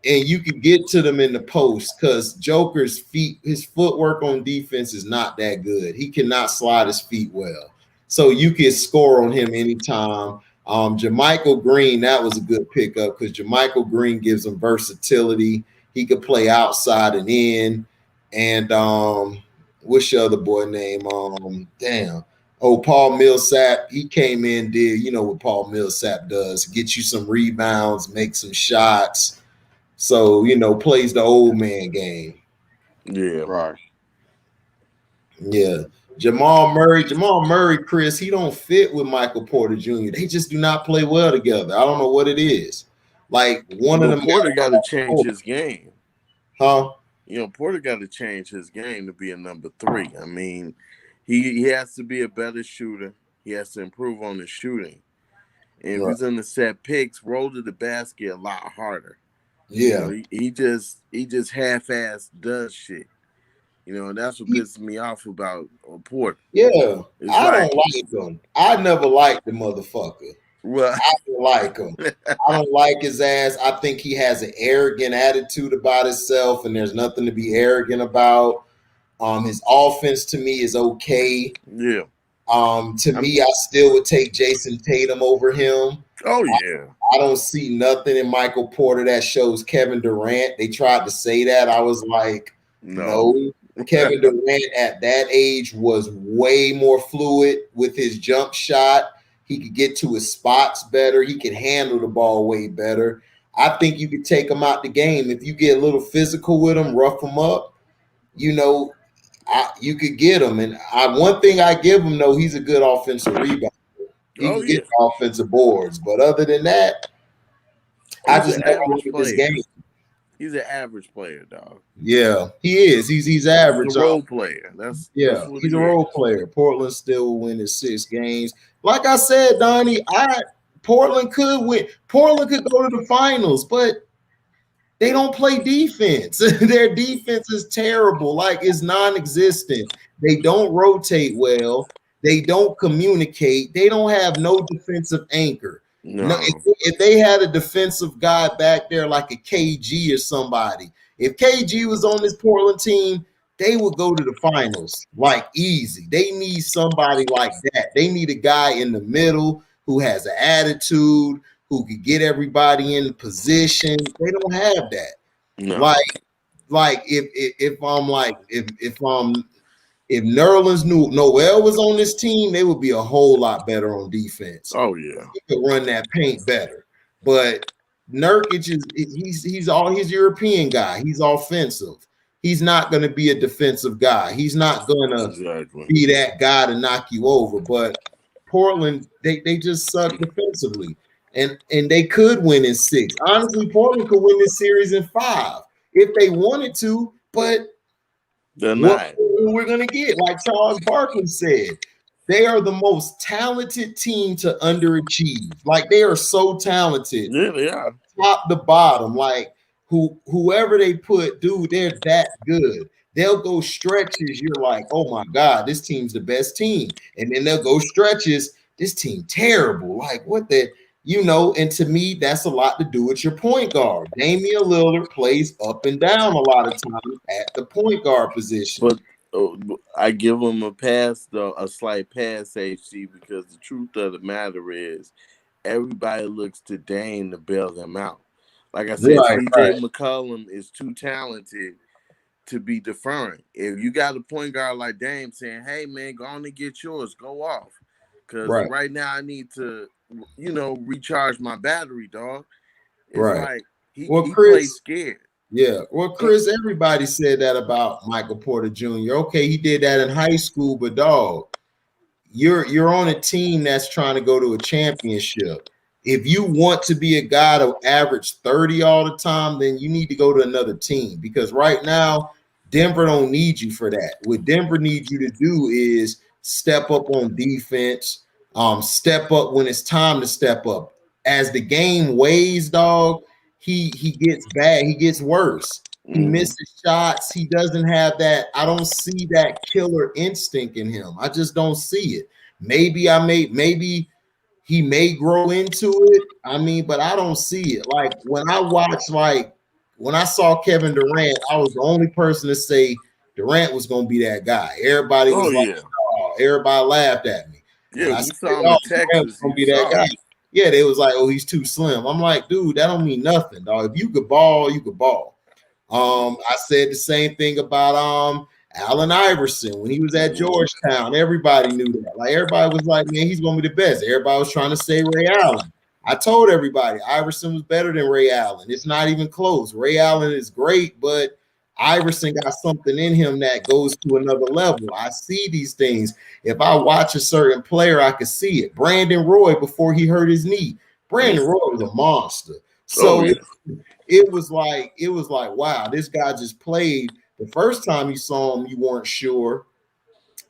And you could get to them in the post because Joker's his footwork on defense is not that good. He cannot slide his feet well. So you can score on him anytime. Jermichael Green, that was a good pickup because Jermichael Green gives him versatility. He could play outside and in. And what's your other boy name? Paul Millsap. He came in, did what Paul Millsap does: get you some rebounds, make some shots. So, plays the old man game. Yeah. Right. Yeah. Jamal Murray, Chris, he don't fit with Michael Porter Jr. They just do not play well together. I don't know what it is. Like one of them Porter got to change his game. Huh? Porter got to change his game to be a number 3. I mean, he has to be a better shooter. He has to improve on his shooting. And if he's going to set picks, roll to the basket a lot harder. Yeah. He just half-ass does shit. And that's what pisses me off about Porter. Yeah. I don't like him. I never liked the motherfucker. Well, I don't like him. I don't like his ass. I think he has an arrogant attitude about himself, and there's nothing to be arrogant about. His offense to me is okay. Yeah. To me, I still would take Jason Tatum over him. Oh yeah. I don't see nothing in Michael Porter that shows Kevin Durant. They tried to say that. I was like, no. Kevin Durant at that age was way more fluid with his jump shot. He could get to his spots better. He could handle the ball way better. I think you could take him out the game. If you get a little physical with him, rough him up, you could get him. And one thing I give him, though, he's a good offensive rebounder. He can get offensive boards. But other than that, I just never look at this game. He's an average player, dog. Yeah, he is. He's average. He's a role player. That's he's a role player. Portland still will win his 6 games. Like I said, Donnie, Portland could win. Portland could go to the finals, but They don't play defense. Their defense is terrible. Like it's non-existent. They don't rotate well. They don't communicate. They don't have no defensive anchor. No, No. if they had a defensive guy back there like a KG or somebody, if KG was on this Portland team, they would go to the finals like easy. They need somebody like that. They need a guy in the middle who has an attitude, who could get everybody in position. They don't have that. No. Like if I'm like if Nerlens knew Noel was on this team, they would be a whole lot better on defense. Oh yeah. He could run that paint better. But Nurkic he's European guy. He's offensive. He's not going to be a defensive guy. He's not going to be that guy to knock you over. But Portland, they just suck defensively. And they could win in 6. Honestly, Portland could win this series in 5 if they wanted to, but they're not. We're going to get, like Charles Barkley said, they are the most talented team to underachieve. Like they are so talented. Yeah, they are. Top to bottom. Like whoever they put, dude, they're that good. They'll go stretches. You're like, oh my God, this team's the best team. And then they'll go stretches. This team terrible. Like what the, and to me, that's a lot to do with your point guard. Damian Lillard plays up and down a lot of times at the point guard position. But I give him a pass, though, a slight pass, HC, because the truth of the matter is everybody looks to Dame to bail them out. Like I said, CJ McCollum is too talented to be deferring. If you got a point guard like Dame saying, hey, man, go on and get yours, go off. Because right now I need to, recharge my battery, dog. It's like he plays scared. Yeah. Well, Chris, everybody said that about Michael Porter Jr. Okay, he did that in high school, but dog, you're on a team that's trying to go to a championship. If you want to be a guy to average 30 all the time, then you need to go to another team because right now, Denver don't need you for that. What Denver needs you to do is step up on defense, step up when it's time to step up. As the game weighs, dog, he gets bad. He gets worse. He misses shots. He doesn't have that. I don't see that killer instinct in him. I just don't see it. Maybe he may grow into it. I mean, but I don't see it. Like when I saw Kevin Durant, I was the only person to say Durant was going to be that guy. Everybody was everybody laughed at me. Yeah, we saw him in Texas. Going to be that guy. Yeah, they was like, oh, he's too slim. I'm like, dude, that don't mean nothing, dog. If you could ball, you could ball. I said the same thing about Allen Iverson when he was at Georgetown. Everybody knew that. Like everybody was like, man, he's gonna be the best. Everybody was trying to say Ray Allen. I told everybody Iverson was better than Ray Allen. It's not even close. Ray Allen is great, but Iverson got something in him that goes to another level. I see these things. If I watch a certain player, I could see it. Brandon Roy before he hurt his knee. Brandon Roy was a monster. So it was like, wow, this guy just played. The first time you saw him, you weren't sure.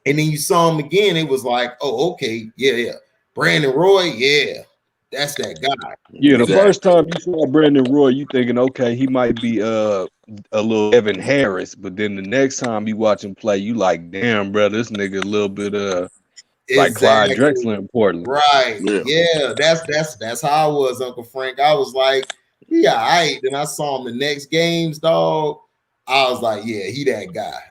And then you saw him again, it was like, oh, okay, yeah. Brandon Roy, yeah, that's that guy. Yeah, the first time you saw Brandon Roy, you thinking, okay, he might be a little Evan Harris. But then the next time you watch him play, you like, damn, bro, this nigga a little bit like Clyde Drexler in Portland. Right. Yeah, that's how I was, Uncle Frank. I was like, yeah, all right. Then I saw him the next games, dog. I was like, yeah, he that guy.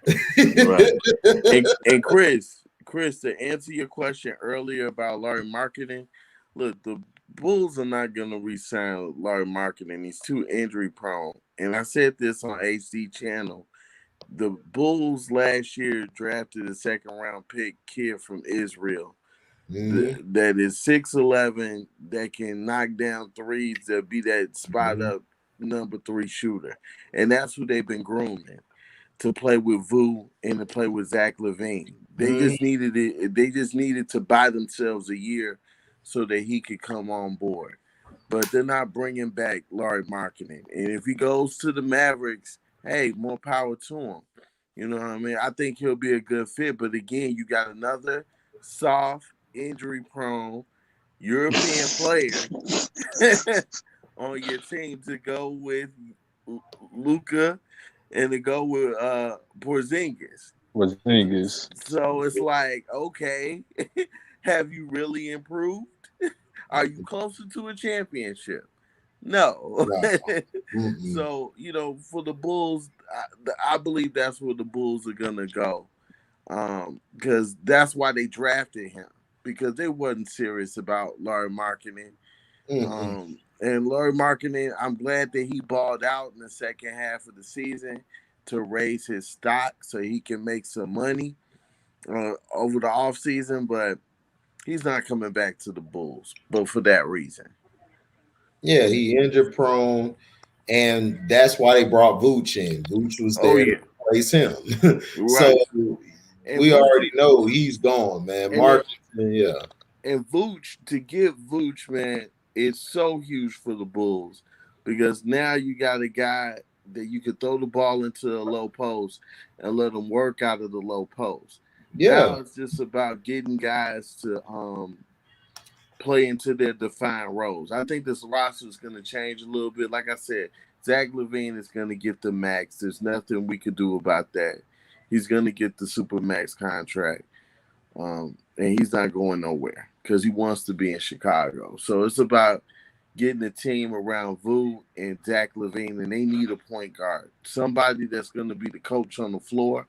Right. And Chris, to answer your question earlier about Larry Marketing, look, the Bulls are not going to re-sign Larry Marketing. He's too injury prone. And I said this on HD channel. The Bulls last year drafted a second-round pick kid from Israel that is 6'11", that can knock down threes, that be that spot-up number 3 shooter. And that's who they've been grooming to play with Vu and to play with Zach LaVine. They just needed it. They just needed to buy themselves a year so that he could come on board. But they're not bringing back Larry Marketing. And if he goes to the Mavericks, hey, more power to him. You know what I mean? I think he'll be a good fit. But again, you got another soft, injury-prone European player on your team to go with Luca, and to go with Porzingis. Porzingis. So it's like, okay, have you really improved? Are you closer to a championship? No. No. Mm-mm. So, for the Bulls, I believe that's where the Bulls are gonna go. Because that's why they drafted him, because they wasn't serious about Larry Marketing. Mm-mm. And Larry Marketing, I'm glad that he balled out in the second half of the season to raise his stock so he can make some money over the offseason, but he's not coming back to the Bulls, but for that reason. Yeah, he injured prone, and that's why they brought Vooch in. Vooch was Oh there to yeah, replace him. So right. And we Vooch already know he's gone, man. and then, Marcus, yeah. and Vooch, to get Vooch, man, is so huge for the Bulls, because now you got a guy that you could throw the ball into a low post and let him work out of the low post. Yeah. Now it's just about getting guys to play into their defined roles. I think this roster is going to change a little bit. Like I said, Zach LaVine is going to get the max. There's nothing we could do about that. He's going to get the super max contract, and he's not going nowhere because he wants to be in Chicago. So it's about getting a team around Vu and Zach LaVine, and they need a point guard, somebody that's going to be the coach on the floor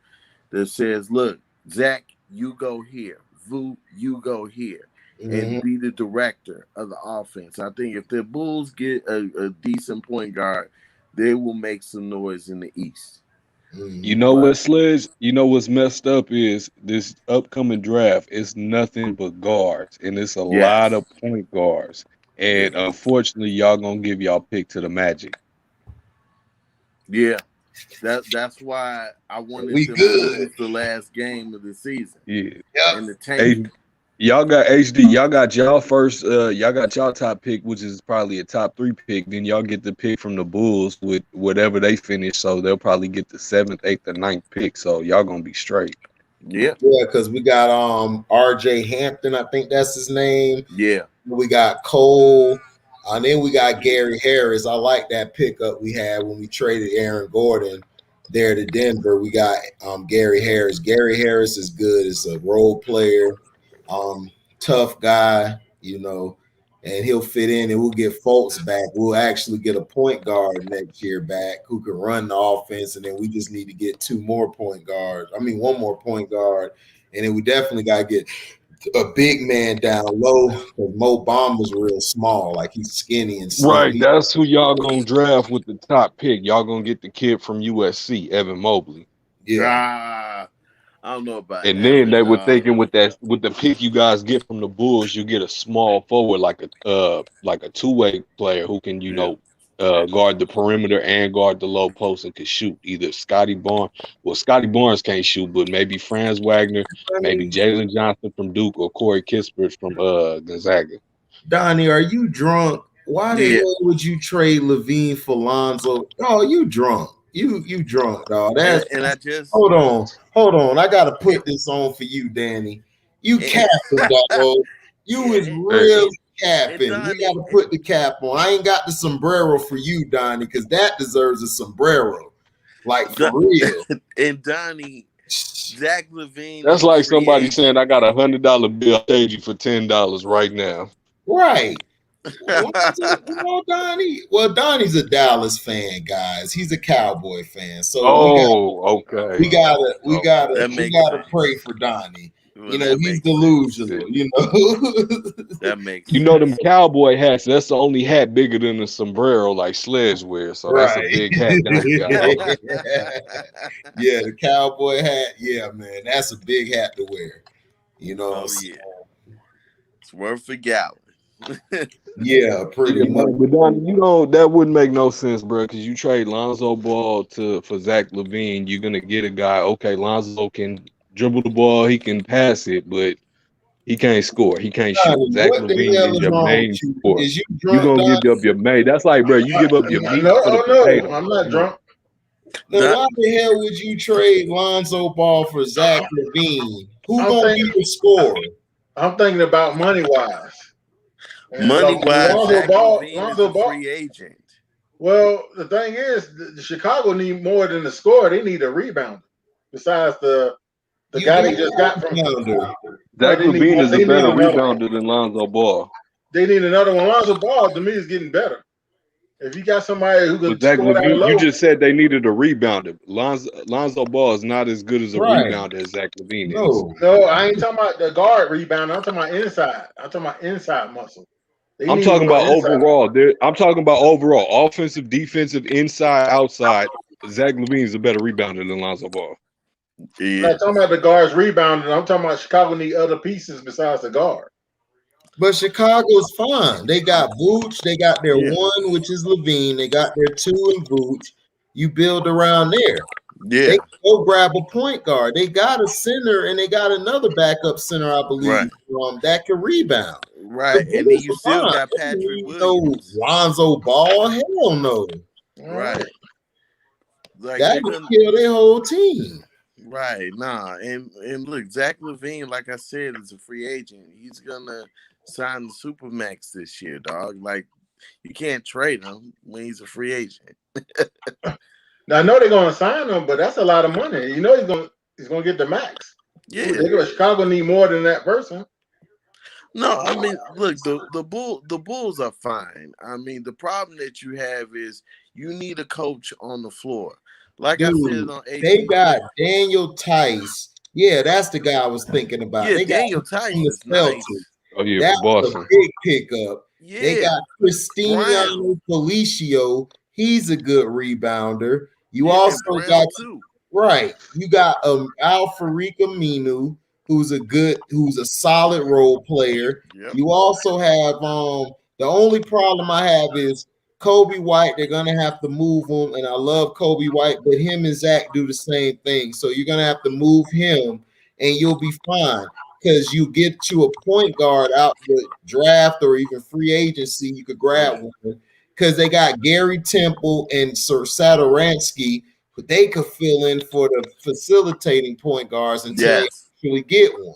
that says, "Look, Zach, you go here. Vu, you go here." And Mm-hmm. be the director of the offense. I think if the Bulls get a decent point guard, they will make some noise in the East. You Mm-hmm. know But what, Sledge? You know what's messed up is this upcoming draft is nothing but guards, and it's a lot yes, of point guards. yeah, And unfortunately, y'all gonna give y'all pick to the Magic. yeah. That's why I wanted We them to good. lose the last game of the season Yeah. Yep. and the tank. Hey, y'all got HD. Y'all got y'all first. Y'all got y'all top pick, which is probably a top 3 pick. Then y'all get the pick from the Bulls with whatever they finish. So they'll probably get the 7th, 8th, or 9th pick. So y'all gonna be straight. Yeah, Yeah, because we got RJ Hampton, I think that's his name. yeah, We got Cole. And then we got Gary Harris. I like that pickup we had when we traded Aaron Gordon there to Denver. We got Gary Harris. Gary Harris is good. It's a role player, um, tough guy, and he'll fit in, and we'll get Fultz back. We'll actually get a point guard next year back who can run the offense, and then we just need to get one more point guard, and then we definitely got to get a big man down low because Mo Bamba's real small, like he's skinny and slow. Right. That's who y'all gonna draft with the top pick. Y'all gonna get the kid from USC, Evan Mobley. Yeah, ah, I don't know about And then Evan. they were thinking with the pick you guys get from the Bulls, you get a small forward like a two-way player who can, Yeah, guard the perimeter and guard the low post and can shoot. Either Scotty Barnes, well, Scotty Barnes can't shoot, but maybe Franz Wagner, I maybe mean, Jalen Johnson from Duke or Corey Kispert from Gonzaga. Donnie, are you drunk? Why the yeah. hell would you trade Levine for Lonzo? Oh, you drunk. You drunk, dog. And That's and I just hold on. I gotta and, put this on for you, Danny. You and capping, dog. You yeah, was Hey, and, really and capping. We Donnie, gotta put the cap on. I ain't got the sombrero for you, Donnie, because that deserves a sombrero. Like for real. and Donnie, Zach Levine that's is a like free somebody saying, agent. "I got $100 bill. I'll trade you for $10 right now." Right. Donnie. Well, Donnie's a Dallas fan, guys. He's a Cowboy fan, so Oh, okay. we gotta we Okay. gotta That we makes gotta sense. pray for Donnie. Well, that He's makes sense. delusional. That makes You know them sense. cowboy hats, that's the only hat bigger than a sombrero like Sledge wears. So that's a Right. big hat Donnie got on. Yeah, the cowboy hat. Yeah, man, that's a big hat to wear. Oh So, yeah, it's worth a gallon. yeah, pretty Yeah, much. man, but Donnie, that wouldn't make no sense, bro, because you trade Lonzo Ball for Zach LaVine, you're gonna get a guy. Okay, Lonzo can dribble the ball, he can pass it, but he can't score. He can't shoot. Donnie, Zach what the LaVine hell is is your wrong with main you? scorer. Is you You drunk, gonna give Donnie? up your main. That's like, bro, you give up your meat No, for the oh no, potato. I'm not drunk. Then Don- why the hell would you trade Lonzo Ball for Zach Levine? Who I'm gonna be thinking, the scorer? I'm thinking about money wise. And Money wise, Lonzo Zach Ball, Levine is Lonzo a Ball, free agent. Well, the thing is, the Chicago need more than the score. They need a rebounder. Besides the You guy got they just got a from rebounder. right, Zach Levine is a they need better another rebounder than Lonzo Ball. they need another one. Lonzo Ball to me is getting better. If you got somebody who But can Zach score down Levine, you low, just said they needed a rebounder. Lonzo Ball is not as good as a Right. rebounder as Zach Levine is. No. no, I ain't talking about the guard rebound. I'm talking about inside. I'm talking about inside muscle. They I'm need talking more about inside. overall. I'm talking about overall, offensive, defensive, inside, outside. Zach Levine is a better rebounder than Lonzo Ball. I'm not talking about the guards rebounding. I'm talking about Chicago need other pieces besides the guard. But Chicago's fine. They got Vooch. They got their Yeah. one, which is Levine. They got their two in Vooch. You build around there. Yeah. They go grab a point guard. They got a center and they got another backup center, I believe, Right. that can rebound. The Right. And then Bulls you are still fine. got They don't Patrick need no Williams. Lonzo Ball. Hell no. All Right. right. Like That they're would gonna kill their whole team. right, nah. And look, Zach Levine, like I said, is a free agent. He's gonna sign the Supermax this year, dog. Like you can't trade him when he's a free agent. Now I know they're gonna sign him, but that's a lot of money. You know he's gonna get the max. Yeah. Chicago need more than that person. No, I mean, look, the Bulls are fine. I mean, the problem that you have is you need a coach on the floor. Like I said Dude, on they got AP, Daniel Tice. Yeah, that's the guy I was thinking about. yeah, They got Daniel him from Tice the is Celtics. nice. Oh yeah, for That's a Boston. big pickup. They Yeah, got Brown. Cristiano Felicio. He's a good rebounder. You Yeah, and also got Brown too. right. You got Alfarika Minu, who's a solid role player. Yep. You also have the only problem I have is Kobe White. They're gonna have to move him, and I love Kobe White, but him and Zach do the same thing. So you're gonna have to move him, and you'll be fine because you get you a point guard out the draft or even free agency. You could grab Yeah. one because they got Gary Temple and Sir Sadaransky, but they could fill in for the facilitating point guards until they Yes. actually get one.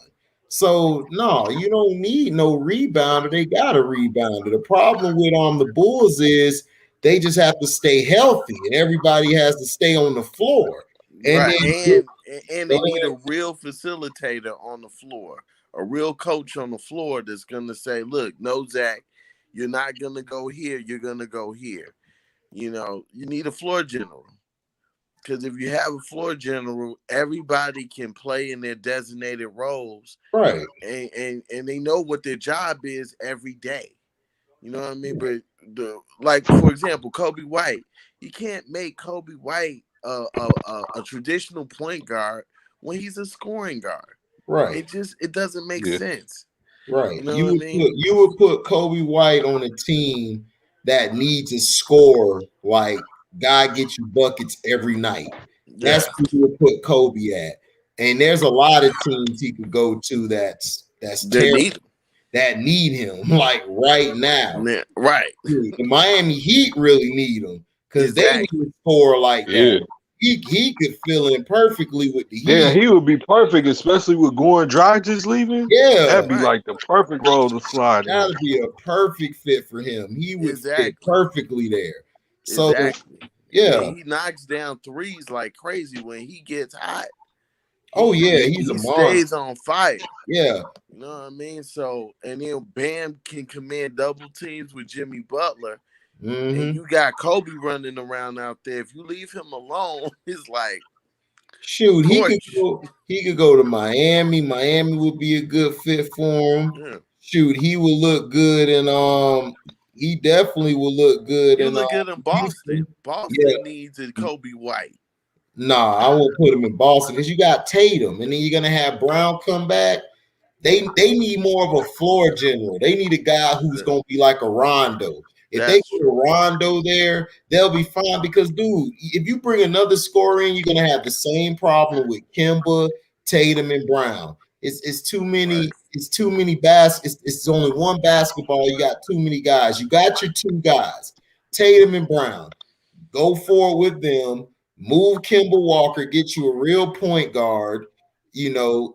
So no, you don't need no rebounder. They got a rebounder. The problem with the Bulls is they just have to stay healthy, and everybody has to stay on the floor. And Right. then And go they need ahead. a real facilitator on the floor, a real coach on the floor that's gonna say, look, no, Zach, you're not gonna go here, you're gonna go here. You know, you need a floor general. Because if you have a floor general, everybody can play in their designated roles Right. and they know what their job is every day. You know what I mean? But like for example, Kobe White, you can't make Kobe White a traditional point guard when he's a scoring guard. Right. It doesn't make Yeah. sense. Right. You know what I mean? You would put Kobe White on a team that needs a score, like guy gets you buckets every night. That's Yeah, who you would put Kobe at. And there's a lot of teams he could go to that's they terrible need him. that need him like right now. Yeah, right. Dude, the Miami Heat really need him because they need Exactly. a score like Yeah. that. He could fill in perfectly with the Yeah, Heat. he would be perfect, especially with Goran Dragic leaving. Yeah, That'd be Right. like the perfect role to slide in. that'd be a perfect fit for him. He would fit Exactly. perfectly there. So Exactly. yeah. And he knocks down threes like crazy when he gets hot. Oh yeah, he's a He monster. stays on fire. Yeah. You know what I mean? So and then Bam can command double teams with Jimmy Butler. Mm-hmm. And you got Kobe running around out there. If you leave him alone, it's like Shoot, torch. he could go to Miami. Miami would be a good fit for him. Yeah. Shoot, he will look good and he definitely will look good He'll in look good in Boston. Houston. Boston Yeah. needs a Kobe White. Nah, I won't put him in Boston because you got Tatum, and then you're gonna have Brown come back. They need more of a floor general. They need a guy who's gonna be like a Rondo. If they That's put a Rondo there, they'll be fine. Because, dude, if you bring another scorer in, you're gonna have the same problem with Kemba, Tatum, and Brown. It's too many. right. It's too many it's only one basketball. You got too many guys. You got your two guys, Tatum and Brown. Go forward with them. Move Kemba Walker. Get you a real point guard.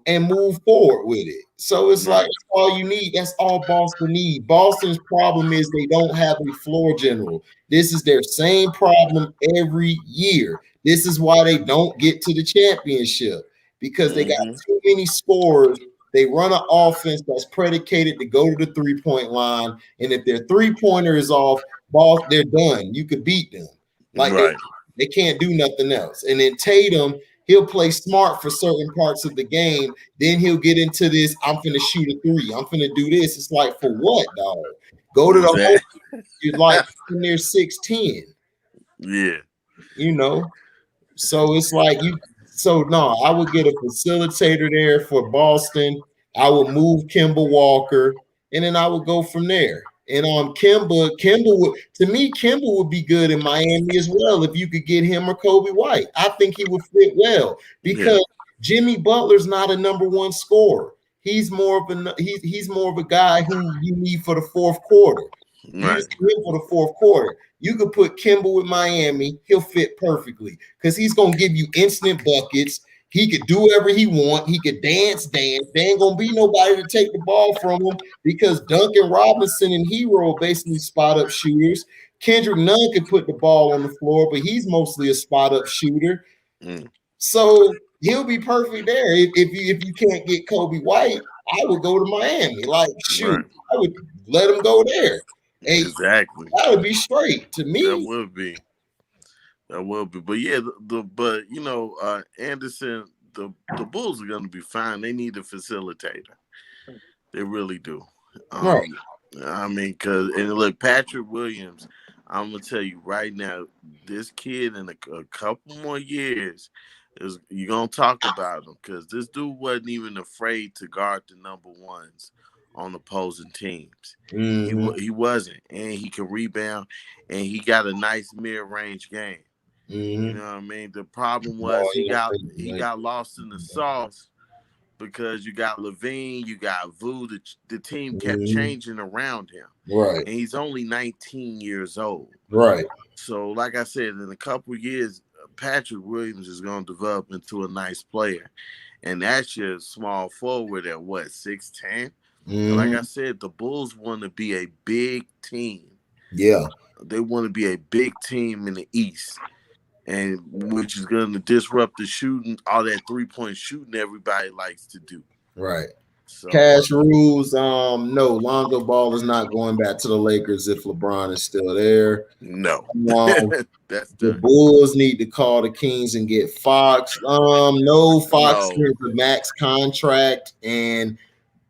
and move forward with it. So it's like Right. that's all you need. That's all Boston need. Boston's problem is they don't have a floor general. This is their same problem every year. This is why they don't get to the championship because they got too many scorers. They run an offense that's predicated to go to the three-point line, and if their three-pointer is off, they're done. You could beat them. Like Right. they can't do nothing else. And then Tatum, he'll play smart for certain parts of the game. Then he'll get into this, I'm finna shoot a three. I'm finna do this. It's like, for what, dog? Go to the hole. You're like near 6'10". Yeah. So it's like no, I would get a facilitator there for Boston. I would move Kemba Walker, and then I would go from there. And Kemba would be good in Miami as well if you could get him or Kobe White. I think he would fit well because Jimmy Butler's not a number one scorer. He's more of a guy who you need for the fourth quarter. You Right. just need him for the fourth quarter. You could put Kemba with Miami; he'll fit perfectly because he's gonna give you instant buckets. He could do whatever he want. He could dance. There ain't gonna be nobody to take the ball from him because Duncan Robinson and Hero basically spot up shooters. Kendrick Nunn could put the ball on the floor, but he's mostly a spot up shooter. So he'll be perfect there. If you can't get Kobe White, I would go to Miami. Like, shoot, I would let him go there. Hey, exactly. That would be straight to me. That would be. But yeah, Anderson, the Bulls are gonna be fine. They need a facilitator. They really do. Right. I mean, and look, Patrick Williams, I'm gonna tell you right now, this kid in a couple more years you're gonna talk about him because this dude wasn't even afraid to guard the number ones on opposing teams. He wasn't, and he can rebound, and he got a nice mid-range game. You know what I mean? The problem was he got lost in the sauce because you got Levine, you got Vu. The team kept changing around him. Right. And he's only 19 years old. Right. So, like I said, in a couple of years, Patrick Williams is going to develop into a nice player. And that's your small forward at 6'10"? Like I said, the Bulls want to be a big team. Yeah. They want to be a big team in the East. And which is going to disrupt the shooting, all that three-point shooting everybody likes to do. Right. So, Cash rules. No, Lonzo Ball is not going back to the Lakers if LeBron is still there. No. That's the Bulls need to call the Kings and get Fox. No, Fox is a max contract, and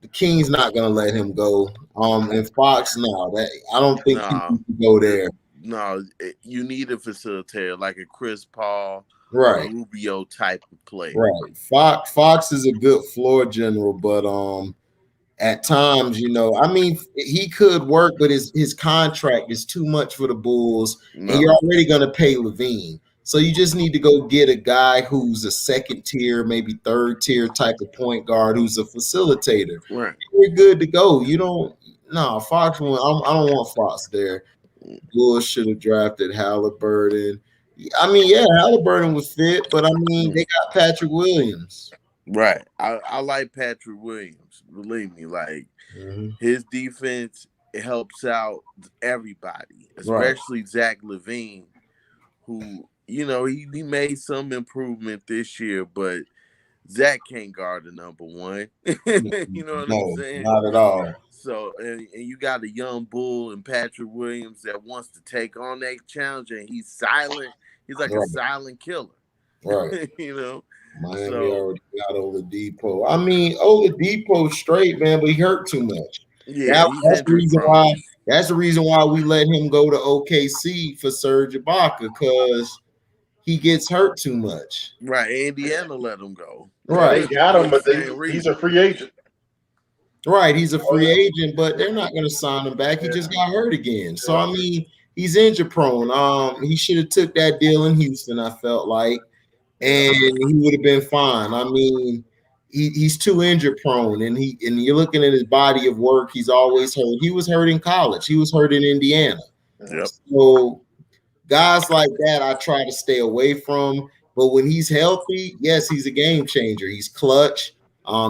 the Kings not gonna let him go. And Fox, I don't think he can go there. No, you need a facilitator like a Chris Paul, right, Rubio type of player. Right. Fox is a good floor general, but at times, he could work, but his contract is too much for the Bulls, and you're already gonna pay Levine. So you just need to go get a guy who's a second tier, maybe third tier type of point guard who's a facilitator. Right. We're good to go. You don't Fox. I don't want Fox there. Bulls should have drafted Halliburton. Halliburton was fit, but they got Patrick Williams. Right. I like Patrick Williams. Believe me, his defense, it helps out everybody, especially Zach LaVine, who, he made some improvement this year, but Zach can't guard the number one. You know what I'm saying? Not at all. So, and you got a young bull and Patrick Williams that wants to take on that challenge, and he's silent. He's like a silent killer. Right. Miami already got Oladipo. Oladipo straight, man, but he hurt too much. Yeah, that's the reason why. That's the reason why we let him go to OKC for Serge Ibaka, because he gets hurt too much. Right, Indiana let him go. Right, they got him, but he's a free agent. Right, he's a free agent, but they're not going to sign him back. He just got hurt again. So he's injury prone. He should have took that deal in Houston, I felt like, and he would have been fine. He's too injury prone, and you're looking at his body of work. He's always hurt. He was hurt in college. He was hurt in Indiana. Yep. So guys like that, I try to stay away from. But when he's healthy, yes, he's a game changer. He's clutch.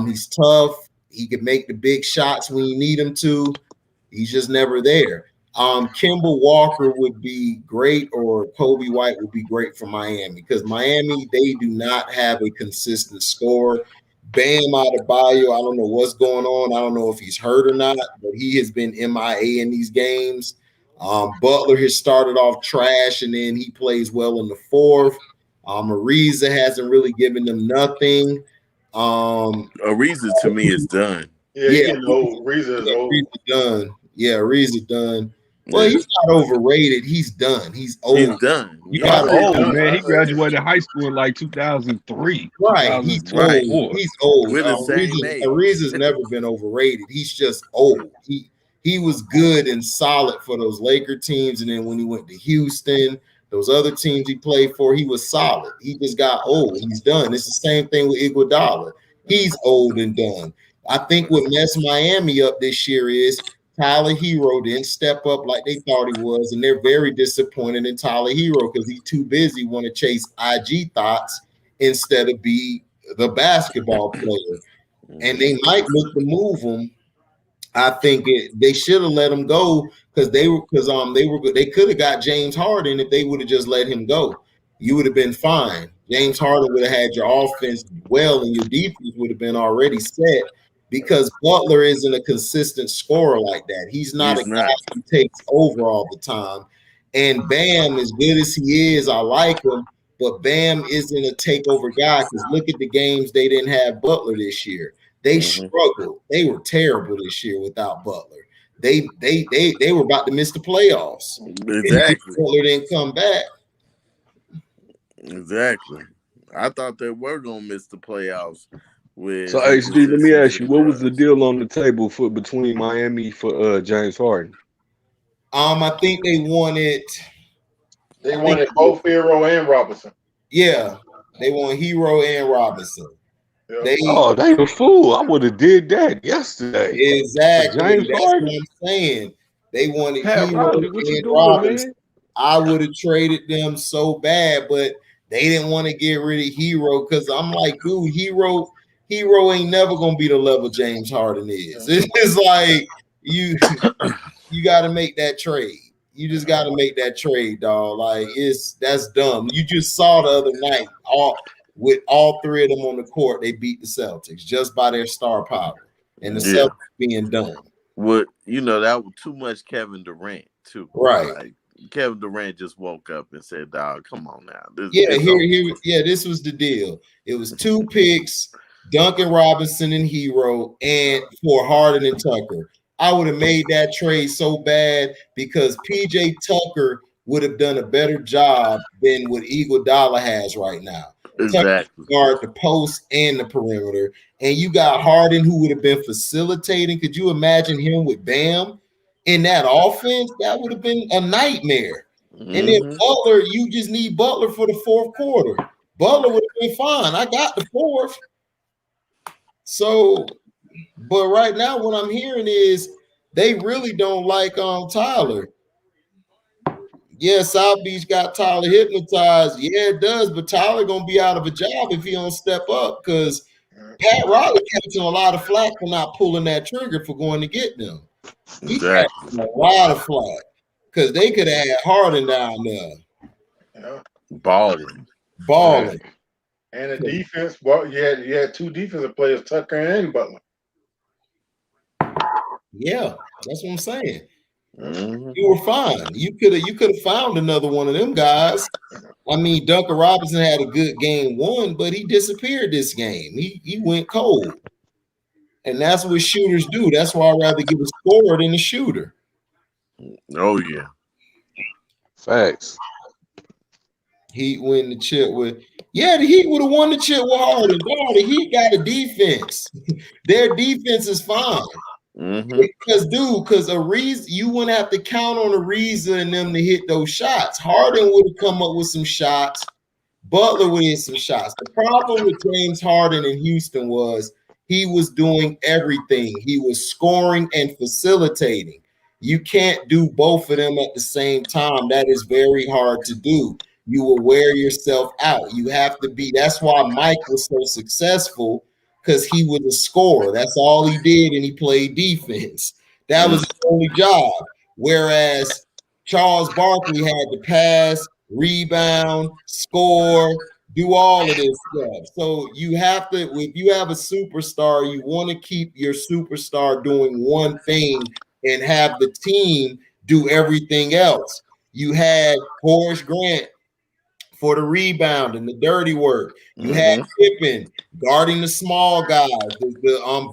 He's tough. He can make the big shots when you need him to. He's just never there. Kimball Walker would be great, or Kobe White would be great for Miami, because Miami, they do not have a consistent score. Bam Adebayo, I don't know what's going on. I don't know if he's hurt or not, but he has been MIA in these games. Butler has started off trash, and then he plays well in the fourth. Ariza hasn't really given them nothing. Ariza to me is done. Yeah, he's getting old. Ariza is old. Done. Yeah, Ariza done. Well, he's not overrated. He's done. He's old. He's done. He's old, man. He graduated high school in like 2003. Right. He's old. He's old. We're the same age. Ariza's never been overrated. He's just old. He was good and solid for those Laker teams, and then when he went to Houston, those other teams he played for, he was solid. He just got old. He's done. It's the same thing with Iguodala. He's old and done. I think what messed Miami up this year is Tyler Hero didn't step up like they thought he was, and they're very disappointed in Tyler Hero because he's too busy want to chase IG thoughts instead of be the basketball player. And they might look to move him. I think they should have let him go because they could have got James Harden if they would have just let him go. You would have been fine. James Harden would have had your offense well, and your defense would have been already set. Because Butler isn't a consistent scorer like that. He's not a guy who takes over all the time. And Bam, as good as he is, I like him, but Bam isn't a takeover guy because look at the games they didn't have Butler this year. They struggled. They were terrible this year without Butler. They were about to miss the playoffs. Exactly. Butler didn't come back. Exactly. I thought they were going to miss the playoffs. So, hey, Steve, let me ask you, what was the deal on the table between Miami for James Harden? I think they wanted both Hero and Robinson. Yeah, they want Hero and Robinson. Yeah. They were fool. I would have did that yesterday. Exactly. That's what I'm saying. They wanted Hero and Robinson. I would have traded them so bad, but they didn't want to get rid of Hero because I'm like, dude, Hero ain't never gonna be the level James Harden is. It's like you got to make that trade. You just got to make that trade, dog. Like that's dumb. You just saw the other night, with all three of them on the court, they beat the Celtics just by their star power and the Celtics being done. That was too much Kevin Durant too. Right. Like, Kevin Durant just woke up and said, "Dog, come on now." This was the deal. It was 2 picks. Duncan Robinson and Hero, and for Harden and Tucker. I would have made that trade so bad because PJ Tucker would have done a better job than what Iguodala has right now. Exactly. Guard the post and the perimeter. And you got Harden who would have been facilitating. Could you imagine him with Bam in that offense? That would have been a nightmare. Mm-hmm. And then Butler, you just need Butler for the fourth quarter. Butler would have been fine. I got the fourth. So, but right now what I'm hearing is they really don't like Tyler. Yeah, South Beach got Tyler hypnotized. Yeah, it does, but Tyler gonna be out of a job if he don't step up because Pat Riley catching a lot of flack for not pulling that trigger for going to get them. He catching a lot of flack because they could have had Harden down there. Yeah. Balling. And the defense, well, you had 2 defensive players, Tucker and Butler. Yeah, that's what I'm saying. Mm-hmm. You were fine. You could have found another one of them guys. I mean, Duncan Robinson had a good game 1, but he disappeared this game. He went cold. And that's what shooters do. That's why I'd rather give a scorer than a shooter. Oh, yeah. Facts. Heat win the chip with the Heat would have won the chip with Harden. The Heat got a defense. Their defense is fine. Mm-hmm. Because Ariza, you wouldn't have to count on Ariza and them to hit those shots. Harden would have come up with some shots. Butler would hit some shots. The problem with James Harden in Houston was he was doing everything. He was scoring and facilitating. You can't do both of them at the same time. That is very hard to do. you will wear yourself out. You have to be. That's why Mike was so successful, because he was a scorer. That's all he did, and he played defense. That was his only job. Whereas Charles Barkley had to pass, rebound, score, do all of this stuff. So you have to, if you have a superstar, you want to keep your superstar doing one thing and have the team do everything else. You had Horace Grant for the rebound and the dirty work. You had Pippen guarding the small guys,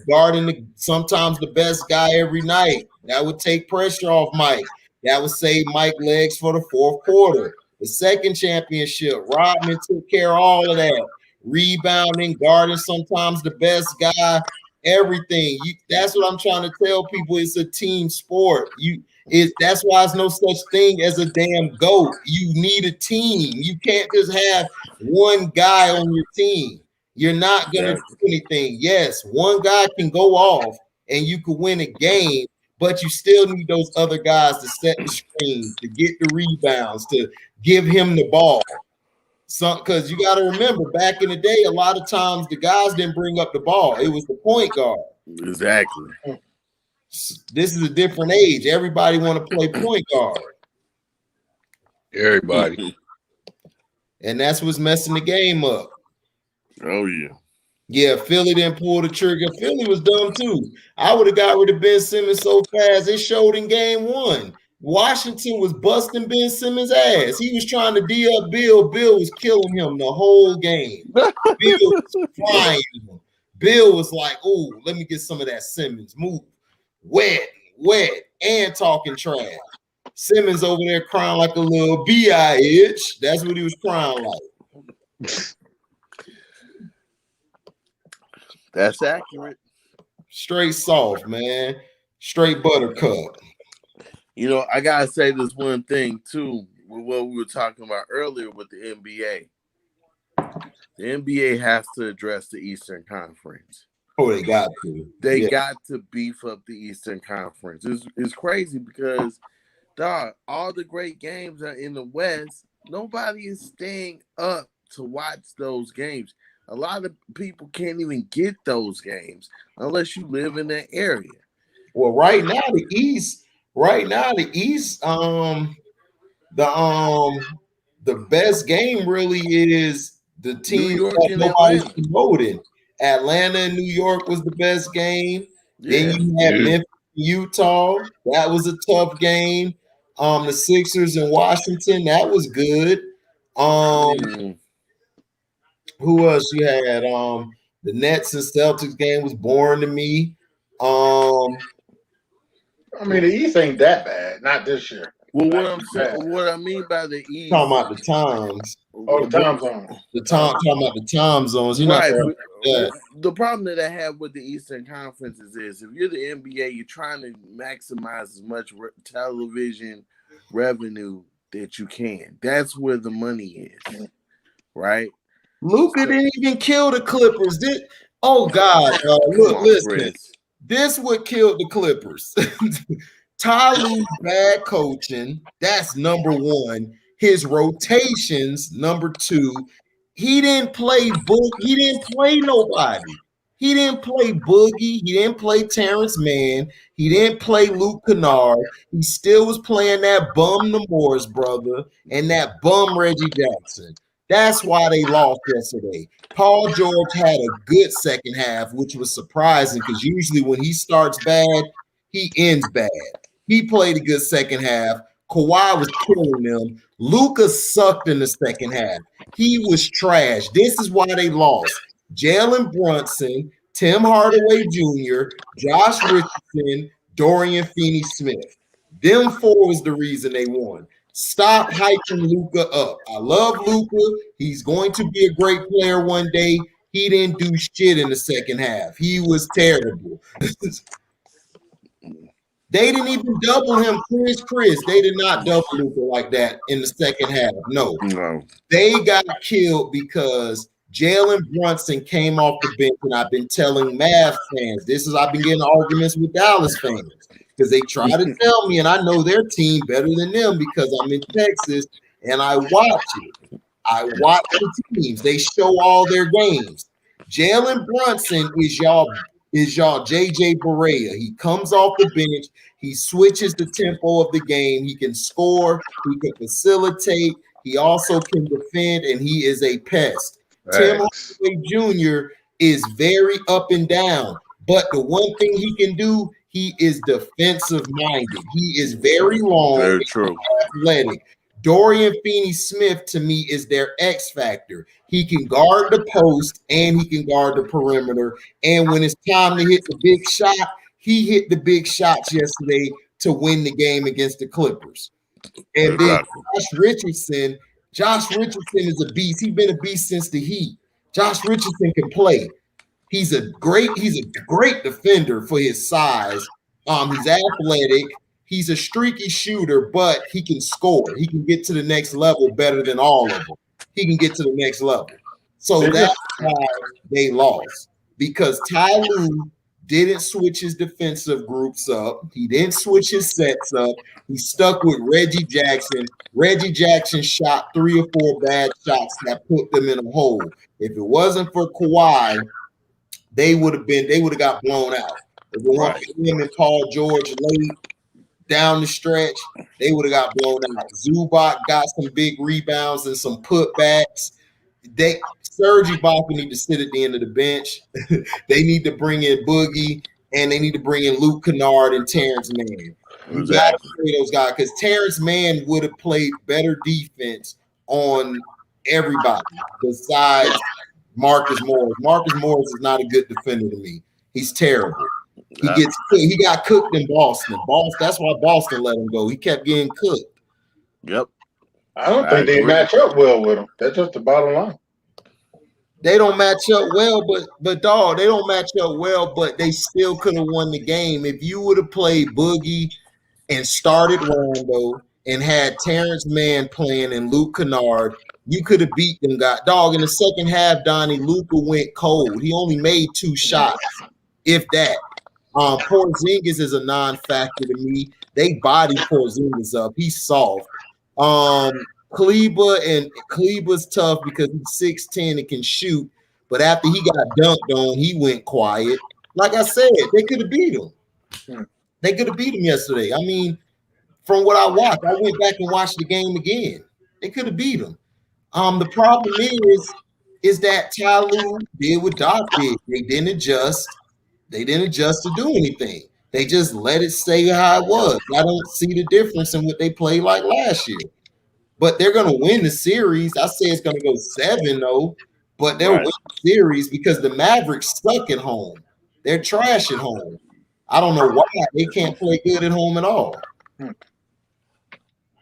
guarding sometimes the best guy every night. That would take pressure off Mike. That would save Mike legs for the fourth quarter. The second championship, Rodman took care of all of that. Rebounding, guarding sometimes the best guy, everything. That's what I'm trying to tell people. It's a team sport. That's why there's no such thing as a damn GOAT. You need a team. You can't just have one guy on your team. You're not going to do anything. Yes, one guy can go off and you could win a game, but you still need those other guys to set the screens, to get the rebounds, to give him the ball. Because you got to remember, back in the day, a lot of times the guys didn't bring up the ball. It was the point guard. Exactly. This is a different age. Everybody want to play point guard. Everybody. And that's what's messing the game up. Oh, yeah. Yeah, Philly didn't pull the trigger. Philly was dumb, too. I would have got rid of Ben Simmons so fast. It showed in game one. Washington was busting Ben Simmons' ass. He was trying to D up Bill. Bill was killing him the whole game. Bill was flying him. Bill was like, oh, let me get some of that Simmons. Move. Wet, and talking trash. Simmons over there crying like a little bitch. That's what he was crying like. That's accurate. Straight soft, man. Straight buttercup. You know, I gotta say this one thing too, with what we were talking about earlier with the NBA. The NBA has to address the Eastern Conference. Oh, they got to. They got to beef up the Eastern Conference. It's crazy because, dog, all the great games are in the West. Nobody is staying up to watch those games. A lot of people can't even get those games unless you live in that area. Well, right now the East, the best game really is the team that nobody's promoting. Atlanta and New York was the best game. Then you had Memphis, Utah. That was a tough game. The Sixers in Washington, that was good. Who else you had? The Nets and Celtics game was boring to me. I mean, the East ain't that bad. Not this year. Well, what I mean by the East, talking about the times. Oh, the time zones. Talking about the time zones. Right. The problem that I have with the Eastern Conference is this: if you're the NBA, you're trying to maximize as much television revenue that you can. That's where the money is, right? Luka didn't even kill the Clippers. Oh God! Look, listen. Chris. This would kill the Clippers. Ty Lue's bad coaching. That's number one. His rotations, number two. He didn't play He didn't play nobody. He didn't play Boogie. He didn't play Terrence Mann. He didn't play Luke Kennard. He still was playing that bum the Morris brother and that bum Reggie Jackson. That's why they lost yesterday. Paul George had a good second half, which was surprising because usually when he starts bad, he ends bad. He played a good second half. Kawhi was killing them. Luka sucked in the second half. He was trash. This is why they lost. Jalen Brunson, Tim Hardaway Jr., Josh Richardson, Dorian Finney-Smith. Them four was the reason they won. Stop hyping Luka up. I love Luka. He's going to be a great player one day. He didn't do shit in the second half. He was terrible. They didn't even double him, Chris. They did not double Luka like that in the second half. No. They got killed because Jalen Brunson came off the bench, and I've been telling Mavs fans, I've been getting arguments with Dallas fans because they try to tell me, and I know their team better than them because I'm in Texas. and I watch it. I watch the teams. They show all their games. Jalen Brunson is y'all JJ Barea. He comes off the bench. He switches the tempo of the game. He can score. He can facilitate. He also can defend, and he is a pest. Tim Hardaway Jr. is very up and down, but the one thing he can do, he is defensive minded. He is very long, very true, athletic. Dorian Finney-Smith, to me, is their X factor. He can guard the post and he can guard the perimeter. And when it's time to hit the big shot, he hit the big shots yesterday to win the game against the Clippers. And then Josh Richardson is a beast. He's been a beast since the Heat. Josh Richardson can play. He's a great defender for his size. He's athletic. He's a streaky shooter, but he can score. He can get to the next level better than all of them. He can get to the next level. So that's why they lost, because Ty Lue didn't switch his defensive groups up. He didn't switch his sets up. He stuck with Reggie Jackson. Reggie Jackson shot 3 or 4 bad shots that put them in a hole. If it wasn't for Kawhi, they would have got blown out. If it wasn't for him and Paul George late down the stretch, they would have got blown out. Zubac got some big rebounds and some putbacks. Serge Ibaka need to sit at the end of the bench. They need to bring in Boogie, and they need to bring in Luke Kennard and Terrence Mann. You got to play those guys, because Terrence Mann would have played better defense on everybody besides Marcus Morris. Marcus Morris is not a good defender to me. He's terrible. He got cooked in Boston. That's why Boston let him go. He kept getting cooked. Yep. I don't think they match up well with him. That's just the bottom line. They don't match up well, but dog, they don't match up well, but they still could have won the game. If you would have played Boogie and started Rondo and had Terrence Mann playing and Luke Kennard, you could have beat them guys. Dog, in the second half, Donnie, Luka went cold. He only made 2 shots, if that. Porzingis is a non-factor to me. They body Porzingis up. He's soft. Kleber's tough because he's 6'10" and can shoot. But after he got dunked on, he went quiet. Like I said, they could have beat him. They could have beat him yesterday. I mean, from what I watched, I went back and watched the game again. They could have beat him. The problem is that Ty Lue did what Doc did. They didn't adjust. They didn't adjust to do anything. They just let it stay how it was. I don't see the difference in what they played like last year. But they're going to win the series. I say it's going to go 7, though. But they'll win the series because the Mavericks suck at home. They're trash at home. I don't know why. They can't play good at home at all.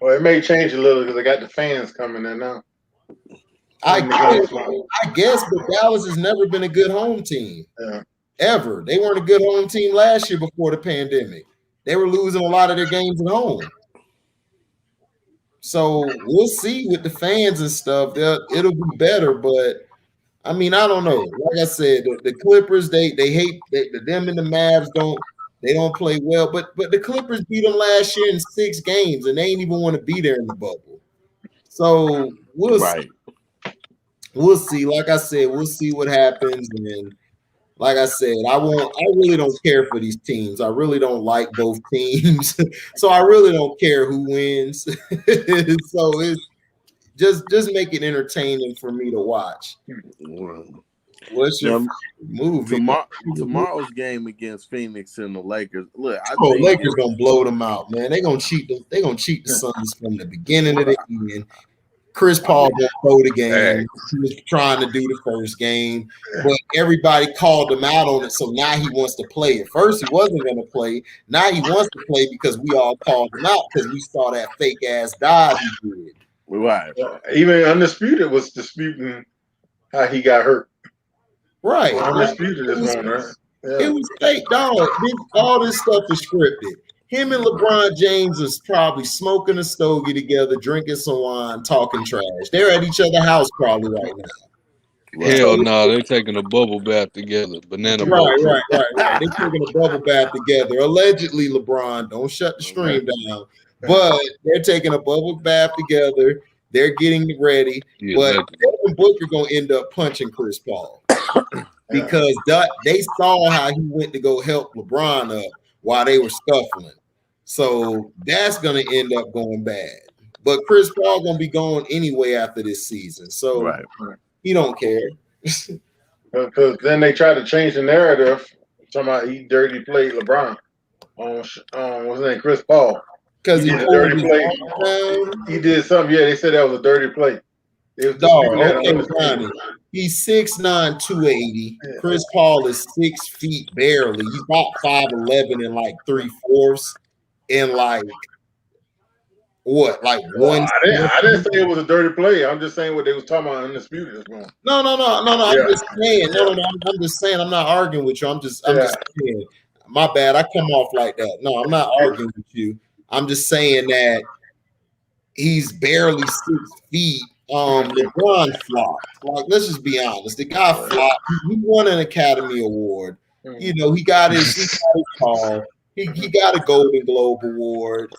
Well, it may change a little because they got the fans coming in now. I guess, but Dallas has never been a good home team. Yeah. Ever. They weren't a good home team last year before the pandemic. They were losing a lot of their games at home. So we'll see with the fans and stuff. It'll be better, but I mean, I don't know. Like I said, the Clippers, they hate them and the Mavs don't play well. But the Clippers beat them last year in 6 games, and they ain't even want to be there in the bubble. So we'll see. We'll see. Like I said, we'll see what happens. And like I said, I really don't care for these teams. I really don't like both teams. So I really don't care who wins. So it's just make it entertaining for me to watch. What's your movie? Tomorrow's game against Phoenix and the Lakers. Look, Lakers gonna blow them out, man. They're gonna cheat them. They're gonna cheat the Suns from the beginning to the end. Chris Paul gonna throw the game. He was trying to do the first game, but everybody called him out on it. So now he wants to play. At first, he wasn't going to play. Now he wants to play because we all called him out because we saw that fake ass dive he did. Right. Even Undisputed was disputing how he got hurt. Right. Undisputed is one, right? Yeah. It was fake, dog. All this stuff is scripted. Him and LeBron James is probably smoking a stogie together, drinking some wine, talking trash. They're at each other's house probably right now. Hell no, they're taking a bubble bath together. Banana boat. Right. They're taking a bubble bath together. Allegedly, LeBron, don't shut the stream down. But they're taking a bubble bath together. They're getting ready, but Devin Booker gonna end up punching Chris Paul because they saw how he went to go help LeBron up while they were scuffling. So that's gonna end up going bad. But Chris Paul gonna be gone anyway after this season, so he don't care. Because then they tried to change the narrative. Talking about he dirty played LeBron on what's his name, Chris Paul. Because he did a dirty play. He did something. Yeah, they said that was a dirty play. Okay, he's 6'9", 280. Chris Paul is 6 feet barely. He's about 5'11" and like 3/4, and like what, like one? I didn't say it was a dirty play. I'm just saying what they was talking about undisputed this morning. No. I'm just saying. No. I'm just saying. I'm not arguing with you. I'm just saying. My bad. I come off like that. No, I'm not arguing with you. I'm just saying that he's barely 6 feet. LeBron flopped. Like, let's just be honest. The guy flopped. He won an Academy Award. You know, he got his call. He got a Golden Globe Award.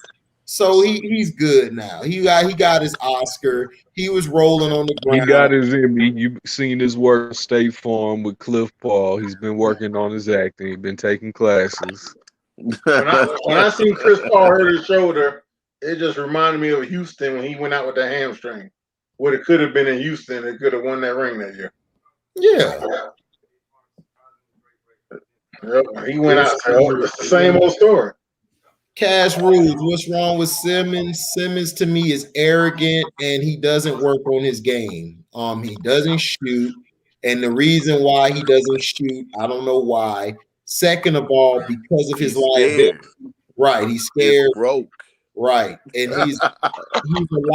So he's good now. He got his Oscar. He was rolling on the ground. He got his Emmy. You've seen his work State Farm with Cliff Paul. He's been working on his acting. He's been taking classes. When I seen Chris Paul hurt his shoulder, it just reminded me of Houston when he went out with that hamstring. What it could have been in Houston, it could have won that ring that year. Yeah. Yep, he went out. It's the same old story. Cash rules. What's wrong with Simmons? Simmons to me is arrogant and he doesn't work on his game. He doesn't shoot, and the reason why he doesn't shoot, I don't know why. Second of all, because of his liability. Right, he's scared. Broke. Right, and he's a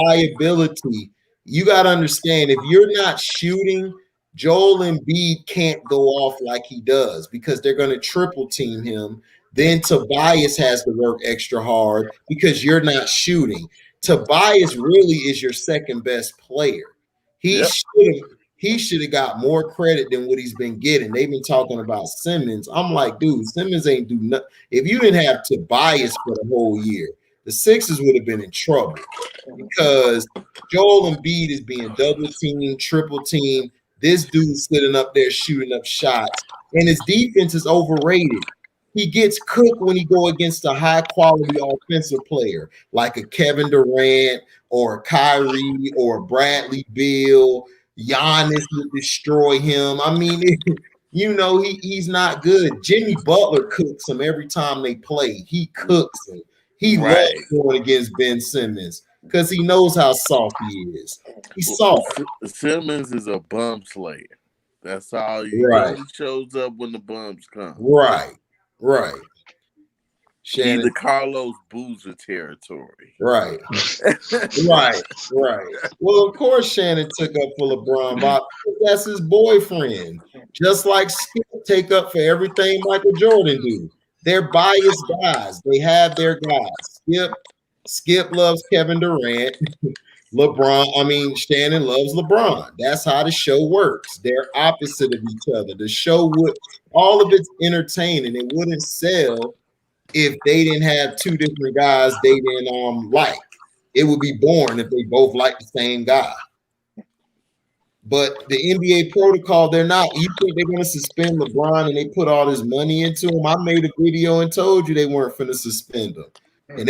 liability. You got to understand, if you're not shooting, Joel Embiid can't go off like he does because they're going to triple team him. Then Tobias has to work extra hard because you're not shooting. Tobias really is your second best player. He should have got more credit than what he's been getting. They've been talking about Simmons. I'm like, dude, Simmons ain't do nothing. If you didn't have Tobias for the whole year, the Sixers would have been in trouble because Joel Embiid is being double teamed, triple teamed. This dude's sitting up there shooting up shots, and his defense is overrated. He gets cooked when he go against a high-quality offensive player like a Kevin Durant or a Kyrie or a Bradley Beal. Giannis would destroy him. I mean, he's not good. Jimmy Butler cooks him every time they play. He cooks him. He loves going against Ben Simmons because he knows how soft he is. He's soft. Simmons is a bum slayer. That's all. He shows up when the bums come. Right. Shannon. He the Carlos Boozer territory. Right. Well, of course Shannon took up for LeBron, but that's his boyfriend. Just like Skip take up for everything Michael Jordan do. They're biased guys. They have their guys. Skip loves Kevin Durant. Shannon loves LeBron. That's how the show works. They're opposite of each other. The show all of it's entertaining. It wouldn't sell if they didn't have two different guys they didn't like. It would be boring if they both like the same guy. But the NBA protocol, they're not. You think they're going to suspend LeBron and they put all this money into him? I made a video and told you they weren't going to suspend him. And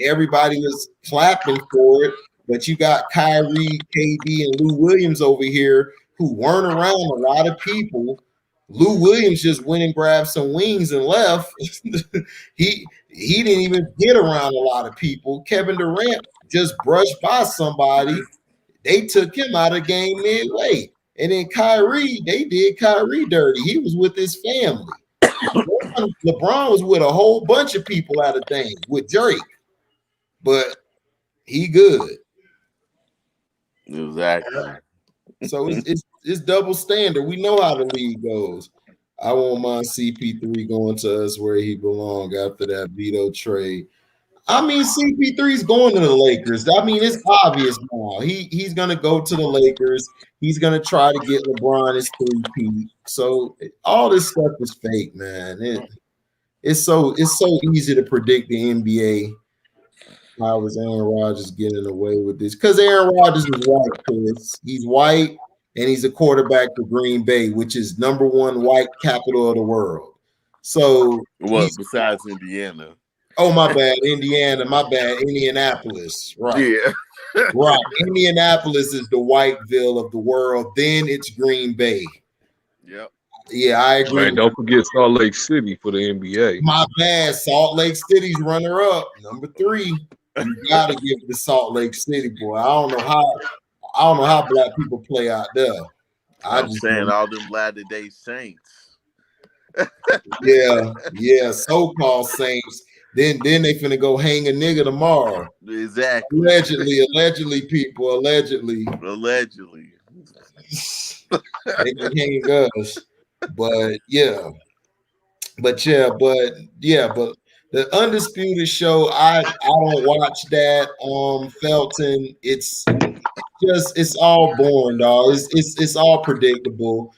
everybody was clapping for it. But you got Kyrie, KD, and Lou Williams over here who weren't around a lot of people. Lou Williams just went and grabbed some wings and left. He didn't even get around a lot of people. Kevin Durant just brushed by somebody. They took him out of the game midway. And then Kyrie, they did Kyrie dirty. He was with his family. LeBron was with a whole bunch of people out of things with Drake. But he good. Exactly. So it's double standard. We know how the league goes. I won't mind CP3 going to us where he belongs after that veto trade. I mean, CP3's going to the Lakers. I mean, it's obvious now. He's going to go to the Lakers. He's going to try to get LeBron his three-peat. So all this stuff is fake, man. It's so easy to predict the NBA. How was Aaron Rodgers getting away with this? Because Aaron Rodgers is white, Chris. He's white, and he's a quarterback for Green Bay, which is #1 white capital of the world. So What besides Indiana? Oh, my bad, Indiana. My bad, Indianapolis. Right. Yeah. Right. Indianapolis is the Whiteville of the world. Then it's Green Bay. Yep. Yeah, I agree. Man, don't forget Salt Lake City for the NBA. My bad. Salt Lake City's runner up, #3. You gotta give it to Salt Lake City, boy. I don't know how black people play out there. I'm saying all them Latter-day Saints. Yeah, so-called saints. Then they finna go hang a nigga tomorrow. Exactly. Allegedly, people. Allegedly. They can hang us. But the Undisputed Show, I don't watch that. Felton, it's all boring, dog. It's all predictable.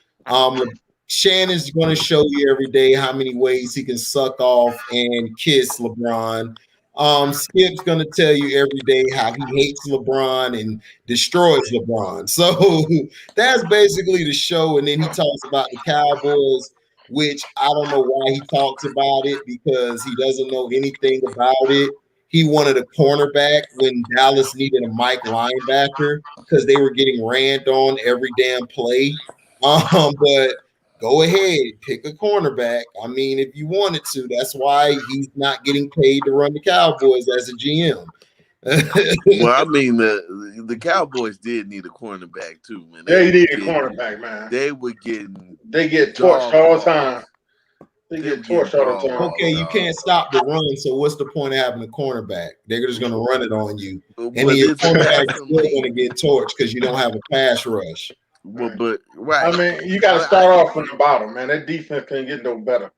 Shannon's going to show you every day how many ways he can suck off and kiss LeBron. Skip's going to tell you every day how he hates LeBron and destroys LeBron. So that's basically the show. And then he talks about the Cowboys, which I don't know why he talks about it, because he doesn't know anything about it. He wanted a cornerback when Dallas needed a Mike linebacker because they were getting ran on every damn play. But go ahead, pick a cornerback. I mean, if you wanted to, that's why he's not getting paid to run the Cowboys as a GM. Well, I mean, the Cowboys did need a cornerback too, man. They need a cornerback, man. They get torched all the time. They get torched all the time. Okay, you can't stop the run, so what's the point of having a cornerback? They're just going to run it on you, and then your cornerback is still going to get torched because you don't have a pass rush. Well, but right. I mean, you got to start off from the bottom, man. That defense can't get no better.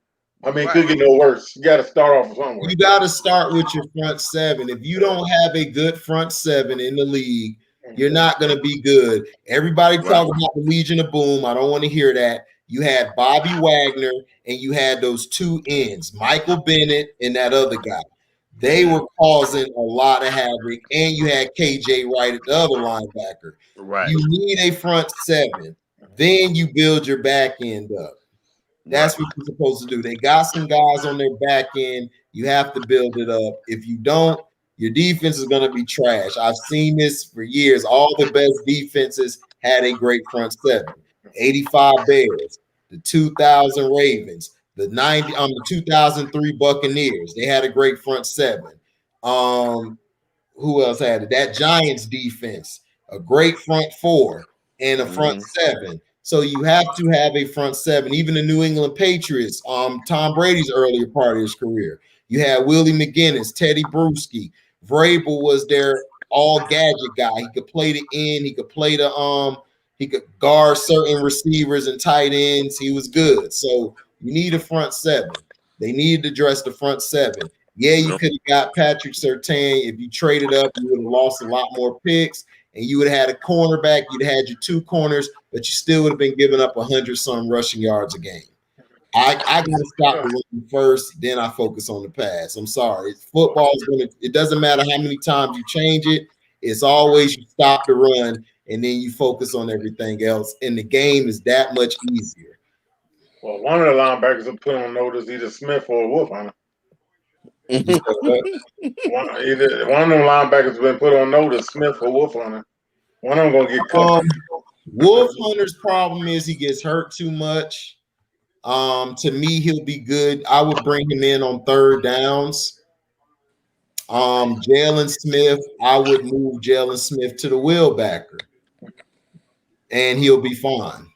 I mean, it could get no worse. You got to start off somewhere. You got to start with your front seven. If you don't have a good front seven in the league, you're not going to be good. Everybody talking about the Legion of Boom. I don't want to hear that. You had Bobby Wagner, and you had those two ends, Michael Bennett and that other guy. They were causing a lot of havoc, and you had KJ Wright at the other linebacker. Right. You need a front seven. Then you build your back end up. That's what you're supposed to do. They got some guys on their back end. You have to build it up. If you don't, your defense is going to be trash. I've seen this for years. All the best defenses had a great front seven. 85 Bears, the 2000 Ravens, the 2003 Buccaneers. They had a great front seven. Who else had it? That Giants defense, a great front four and a front seven. So you have to have a front seven. Even the New England Patriots, Tom Brady's earlier part of his career, you had Willie McGinnis, Teddy Bruschi. Vrabel was their all gadget guy. He could play the end. He could play he could guard certain receivers and tight ends. He was good. So you need a front seven. They needed to address the front seven. Yeah, you could have got Patrick Surtain. If you traded up, you would have lost a lot more picks, and you would have had a cornerback. You'd have had your two corners, but you still would have been giving up 100-some rushing yards a game. I got to stop the run first, then I focus on the pass. I'm sorry. It doesn't matter how many times you change it. It's always you stop the run, and then you focus on everything else, and the game is that much easier. Well, one of the linebackers will put on notice, either Smith or Wolf on it. One of them linebackers has been put on notice, Smith or Wolf on it. One of them going to get cut. Wolf Hunter's problem is he gets hurt too much. To me, he'll be good. I would bring him in on third downs. Jalen Smith, I would move Jalen Smith to the wheelbacker, and he'll be fine.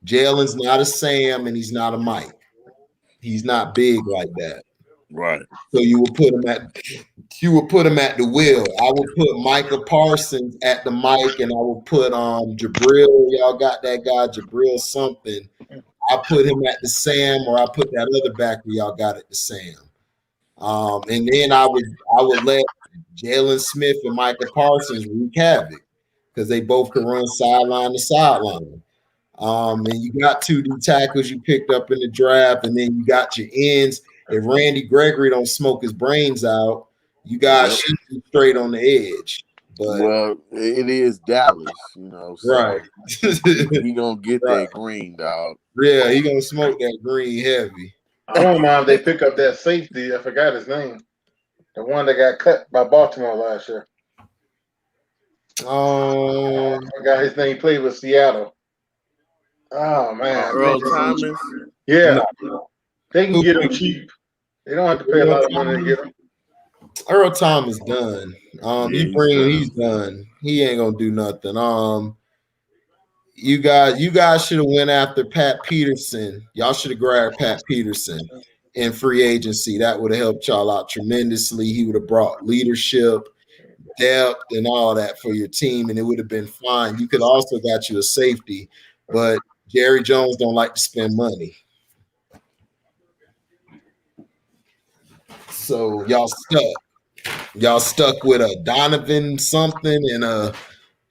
Jalen's not a Sam, and he's not a Mike. He's not big like that. Right. So you will put him at the wheel. I would put Micah Parsons at the Mike, and I will put Jabril. Y'all got that guy, Jabril something. I put him at the Sam, or I put that other backer y'all got at the Sam. And then I would let Jalen Smith and Micah Parsons wreak havoc because they both can run sideline to sideline. And you got two D tackles you picked up in the draft, and then you got your ends. If Randy Gregory don't smoke his brains out, you got straight on the edge. But well, it is Dallas, so right. he gonna get Right. that green, dog. Yeah, he gonna smoke that green heavy. I don't mind if they pick up that safety. I forgot his name. The one that got cut by Baltimore last year. I forgot his name. He played with Seattle. Oh man, Earl Thomas. yeah, No. they can get him cheap. They don't have to pay a lot of money to get him. Earl Thomas done. He's done. done. He ain't gonna do nothing. You guys should have went after Pat Peterson. Y'all should have grabbed Pat Peterson in free agency. That would have helped y'all out tremendously. He would have brought leadership, depth, and all that for your team, and it would have been fine. You could also got you a safety, but Jerry Jones don't like to spend money. So y'all stuck. Y'all stuck with a Donovan something and a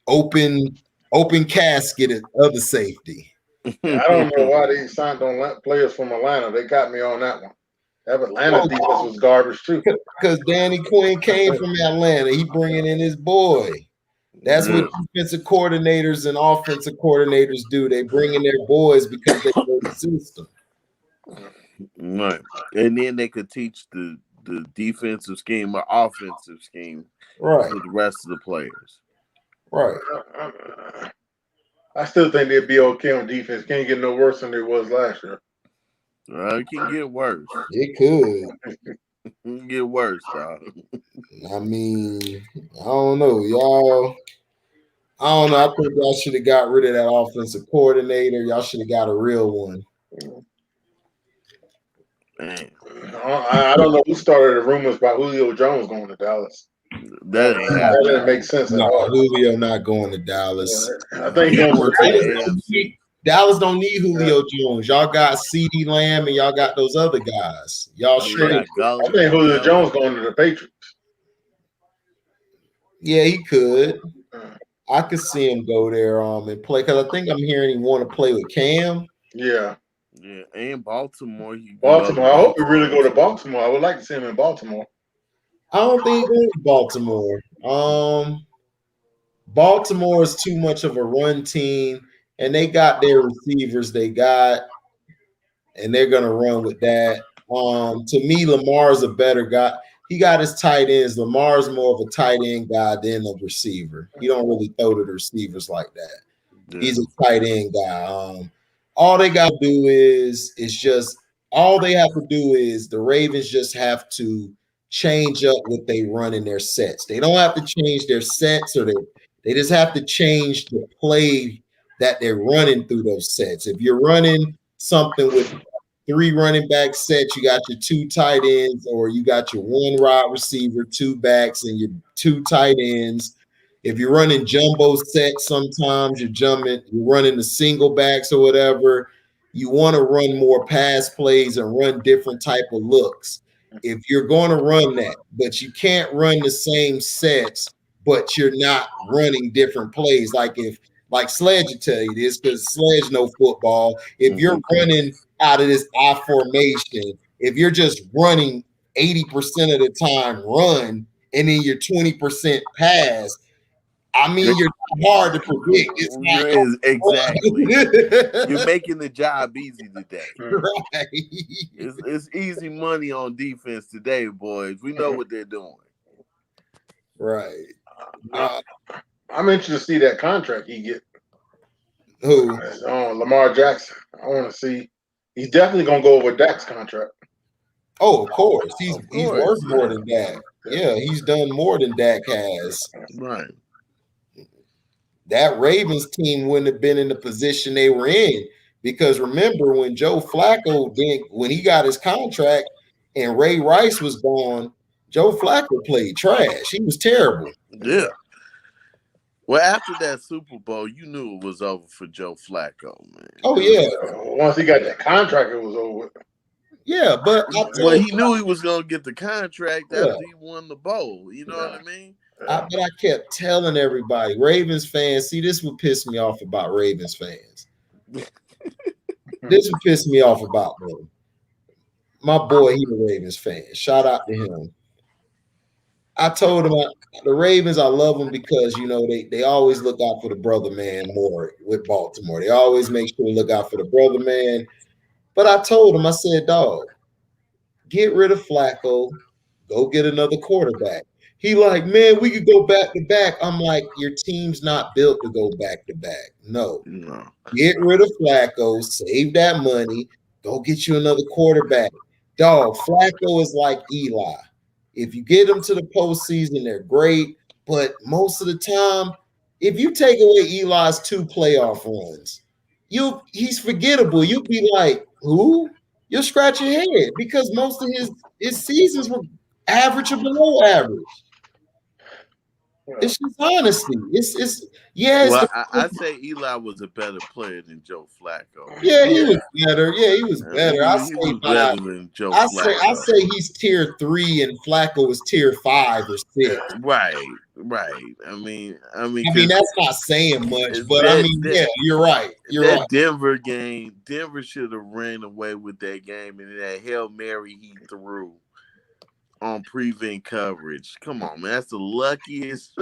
open casket at other safety. I don't know why they signed on players from Atlanta. They got me on that one. That Atlanta defense was garbage too. Because Danny Quinn came from Atlanta. He bringing in his boy. That's what defensive coordinators and offensive coordinators do. They bring in their boys because they know the system. Right. And then they could teach the defensive scheme or offensive scheme right to the rest of the players. Right. I still think they'd be okay on defense. Can't get no worse than it was last year. It can get worse. It could. It can get worse, dog. I mean, I don't know, y'all. I don't know. I think y'all should have got rid of that offensive coordinator. Y'all should have got a real one. Man. I don't know who started the rumors about Julio Jones going to Dallas. That ain't happening. That didn't make sense at No, all. Julio not going to Dallas. I think he's going to the AFC. Dallas don't need Julio Jones. Y'all got CeeDee Lamb and y'all got those other guys. Y'all straight. I think Julio Jones going to the Patriots. Yeah, he could. I could see him go there and play because I think I'm hearing he want to play with Cam. Yeah. Yeah, and Baltimore. Baltimore. I hope he really go to Baltimore. I would like to see him in Baltimore. I don't think he's going to Baltimore. Baltimore is too much of a run team, and they got their receivers they got, and they're going to run with that. To me, Lamar's a better guy. He got his tight ends. Lamar's more of a tight end guy than a receiver. He don't really throw to the receivers like that. Yeah. He's a tight end guy. All they got to do is the Ravens just have to change up what they run in their sets. They don't have to change their sets, or they just have to change the play that they're running through those sets. If you're running something with 3 running back sets, you got your 2 tight ends, or you got your 1 wide receiver, 2 backs, and your 2 tight ends. If you're running jumbo sets, sometimes you're running the single backs or whatever. You want to run more pass plays and run different type of looks. If you're going to run that, but you can't run the same sets, but you're not running different plays. Like Sledge will tell you this, because Sledge know football. If you're running out of this I formation, if you're just running 80% of the time run, and then you're 20% pass, I mean, you're hard to predict. It's not exactly. You're making the job easy today. Right. It's easy money on defense today, boys. We know what they're doing. Right. I'm interested to see that contract he get. Who? Lamar Jackson. I want to see. He's definitely gonna go over Dak's contract. Oh, of course. He's worth more than Dak. Yeah, he's done more than Dak has. Right. That Ravens team wouldn't have been in the position they were in, because remember when Joe Flacco when he got his contract and Ray Rice was gone, Joe Flacco played trash. He was terrible. Yeah. Well, after that Super Bowl, you knew it was over for Joe Flacco, man. Oh yeah. Once he got that contract, it was over. Yeah, but he knew he was gonna get the contract after he won the bowl. You know what I mean? But I kept telling everybody, Ravens fans, see, this would piss me off about Ravens fans. This would piss me off about them. My boy, he's a Ravens fan. Shout out to him. I told him the Ravens, I love them because they always look out for the brother man more with Baltimore. They always make sure to look out for the brother man. But I told him, I said, dog, get rid of Flacco, go get another quarterback. He like, man, we could go back to back. I'm like, your team's not built to go back to back. No. No. Get rid of Flacco, save that money, go get you another quarterback. Dog, Flacco is like Eli. If you get them to the postseason, they're great. But most of the time, if you take away Eli's 2 playoff runs, he's forgettable. You'll be like, who? You'll scratch your head because most of his seasons were average or below average. It's just honesty. Well, I say Eli was a better player than Joe Flacco. Yeah, he was better. Yeah, he was better. He was better than Joe Flacco. I say he's tier 3 and Flacco was tier 5 or 6. Right. I mean, that's not saying much, but yeah, you're right. Right. Denver game, Denver should have ran away with that game, and that Hail Mary he threw on prevent coverage. Come on, man, that's the luckiest.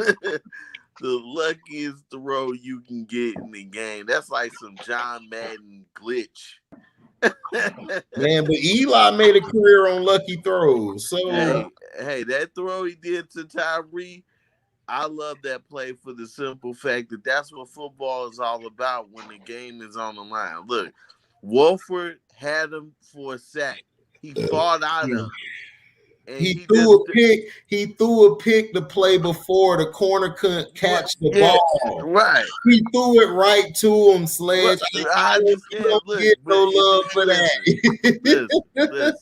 The luckiest throw you can get in the game. That's like some John Madden glitch. Man, but Eli made a career on lucky throws. So hey, that throw he did to Tyree, I love that play for the simple fact that that's what football is all about when the game is on the line. Look, Wolford had him for a sack. He fought out of him. He threw a pick. He threw a pick the play before the corner couldn't catch the ball. Right. He threw it right to him, Sledge. I understand. Don't get no love for that. Listen.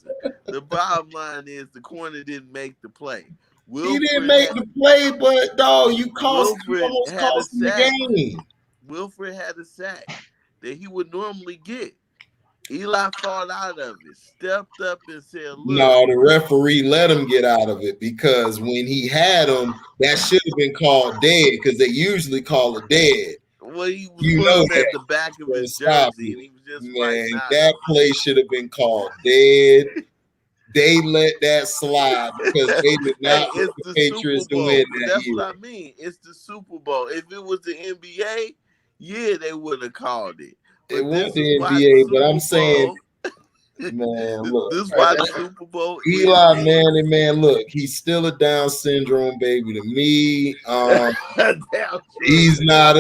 The bottom line is the corner didn't make the play. He didn't make the play, but dog, you almost cost him the game. Wilfred had a sack that he would normally get. Eli fought out of it, stepped up and said, look. No, the referee let him get out of it because when he had him, that should have been called dead because they usually call it dead. Well, he was at the back of his jersey, and he was just that play should have been called dead. They let that slide because they did not want the Patriots to win that That's year. what I mean. It's the Super Bowl. If it was the NBA, yeah, they would have called it. It was the NBA, but I'm saying, man, look. This is why the Super Bowl. Eli Manning, man, look, he's still a Down syndrome baby to me. He's not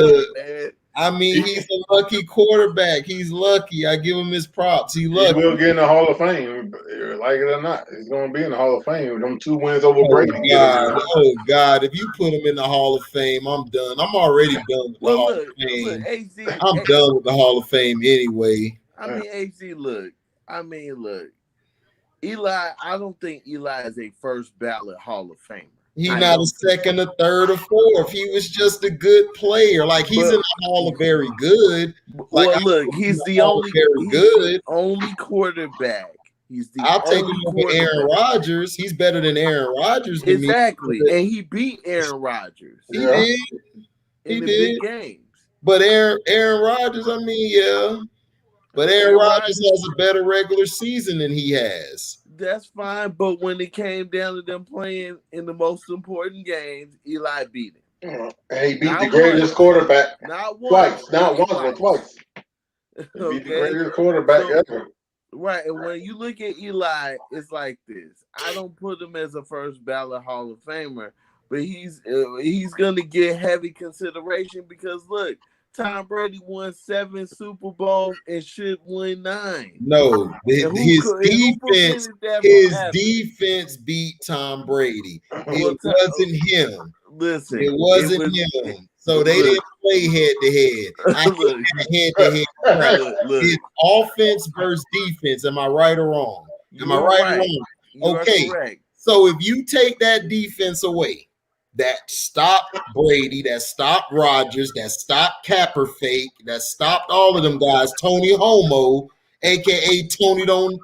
he's a lucky quarterback. He's lucky. I give him his props. He's lucky. He will get in the Hall of Fame, like it or not. He's going to be in the Hall of Fame with them 2 wins over Brady. God, if you put him in the Hall of Fame, I'm done. I'm already done with the Hall of Fame. I'm done with the Hall of Fame anyway. Look. Eli, I don't think Eli is a first ballot Hall of Famer. He's not a second, a third, or fourth. He was just a good player. Like he's in the Hall of Very Good. He's the only quarterback. I'll take him over Aaron Rodgers. He's better than Aaron Rodgers. Exactly, and he beat Aaron Rodgers. He did. He did. Big games. But Aaron Rodgers, but Aaron Rodgers has a better regular season than he has. That's fine, but when it came down to them playing in the most important games, Eli beat him. And he beat the greatest quarterback twice. Not once, but twice. He beat the greatest quarterback ever. Right, and when you look at Eli, it's like this. I don't put him as a first ballot Hall of Famer, but he's going to get heavy consideration because, look, Tom Brady won 7 Super Bowls and should win 9. No, his defense beat Tom Brady. It wasn't him. Listen, it wasn't him. So they didn't play head to head. I head to head. His offense versus defense. Am I right or wrong? Am I right or wrong? Okay. So if you take that defense away, that stopped Brady, that stopped Rodgers, that stopped Capper Fake, that stopped all of them guys. Tony Homo, aka Tony O.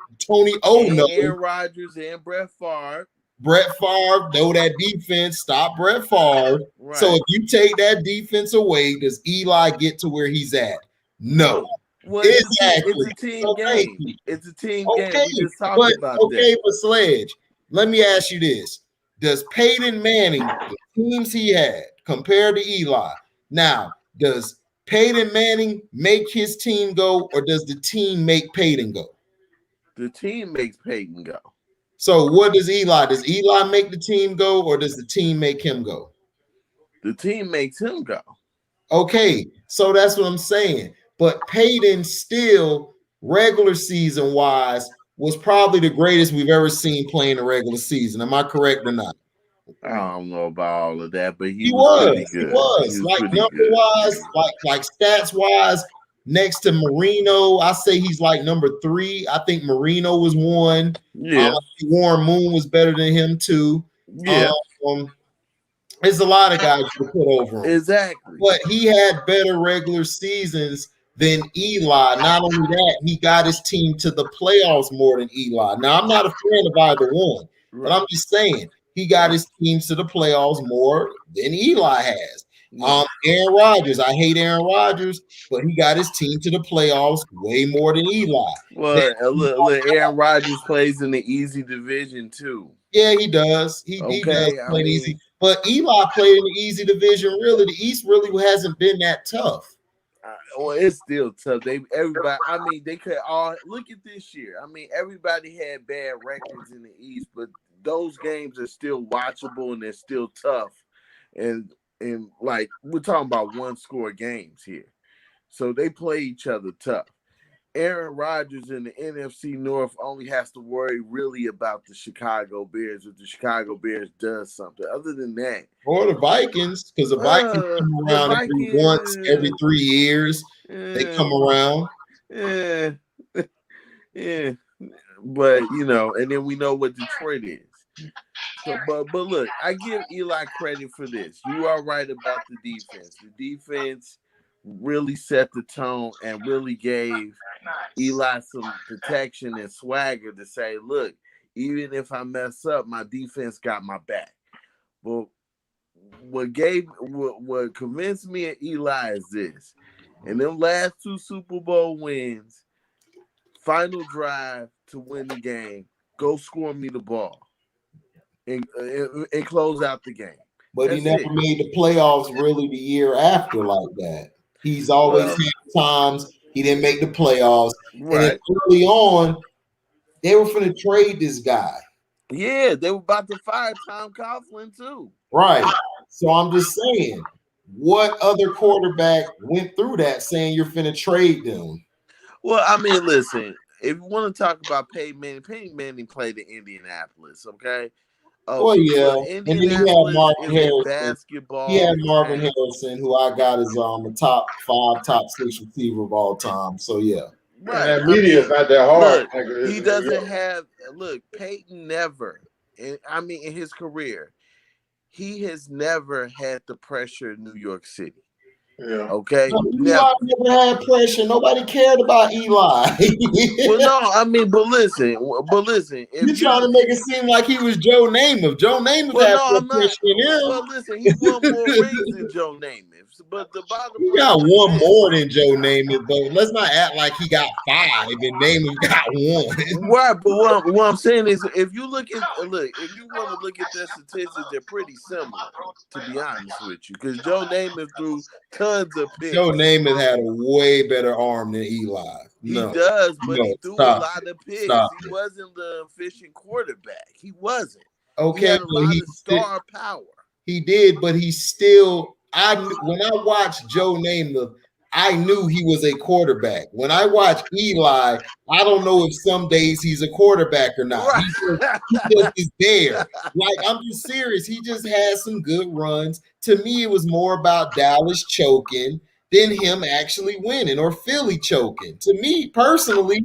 No, Aaron Rodgers and Brett Favre. Though that defense stopped Brett Favre. Right. So if you take that defense away, does Eli get to where he's at? No. Well, exactly. It's a team game. It's a team game. We just talked about that. Okay, but Sledge, let me ask you this. does Peyton Manning, the teams he had compared to Eli, now, does Peyton Manning make his team go, or does the team make Peyton go? The team makes Peyton go. So what does Eli? Does Eli make the team go, or does the team make him go? The team makes him go. Okay, so that's what I'm saying. But Peyton still, regular season wise, was probably the greatest we've ever seen playing the regular season. Am I correct or not? I don't know about all of that, but He was pretty was. He good. was. Like number wise, like stats wise, next to Marino, I say he's like number 3. I think Marino was 1. Yeah. Warren Moon was better than him too. Yeah. There's a lot of guys to put over him. Exactly. But he had better regular seasons than Eli. Not only that, he got his team to the playoffs more than Eli. Now, I'm not a fan of either one, but I'm just saying he got his teams to the playoffs more than Eli has. Aaron Rodgers, I hate Aaron Rodgers, but he got his team to the playoffs way more than Eli. Well, look, Aaron Rodgers plays in the easy division too. Yeah, he does. He does play easy. But Eli played in the easy division. Really, the East really hasn't been that tough. Well, it's still tough. Everybody. I mean, they could all look at this year. I mean, everybody had bad records in the East, but those games are still watchable and they're still tough. And like we're talking about 1-score games here, so they play each other tough. Aaron Rodgers in the NFC North only has to worry really about the Chicago Bears if the Chicago Bears does something. Other than that, or the Vikings, because the Vikings come around once every 3 years. They come around. Yeah. But and then we know what Detroit is. So, but look, I give Eli credit for this. You are right about the defense. The defense really set the tone and really gave Eli some protection and swagger to say, look, even if I mess up, my defense got my back. But what convinced me of Eli is this. In them last 2 Super Bowl wins, final drive to win the game, go score me the ball and close out the game. But he never made the playoffs really the year after like that. He's always had times he didn't make the playoffs. Right. And early on, they were finna trade this guy. Yeah, they were about to fire Tom Coughlin too. Right. So I'm just saying, what other quarterback went through that saying you're finna trade them? Well, I mean, listen, if you want to talk about Peyton Manning played in Indianapolis, okay? Well, yeah, and then he had Marvin Harrison. Basketball. He had Marvin Harrison, who I got as a top 5, top 6 receiver of all time. So yeah, right. And that media is not that hard. Look, he doesn't have. Look, Peyton never. In his career, he has never had the pressure in New York City. Yeah. Okay. Eli never had pressure. Nobody cared about Eli. Well, no, but listen. You're trying to make it seem like he was Joe Namath. Joe Namath had pressure in him. Well, listen, he won more rings than Joe Namath. But the bottom he got one more than Joe Namath, but let's not act like he got 5 and Namath got 1. Right, but what I'm saying is, if you want to look at their statistics, they're pretty similar. To be honest with you, because Joe Namath threw tons of picks. Joe Namath had a way better arm than Eli. He does, but he threw a lot of picks. He wasn't the efficient quarterback. He wasn't. Okay, he had a lot of star power. He did, but he still. When I watched Joe Namath, I knew he was a quarterback. When I watch Eli, I don't know if some days he's a quarterback or not. Right. He just is there. Like, I'm just serious. He just had some good runs. To me, it was more about Dallas choking than him actually winning or Philly choking. To me, personally,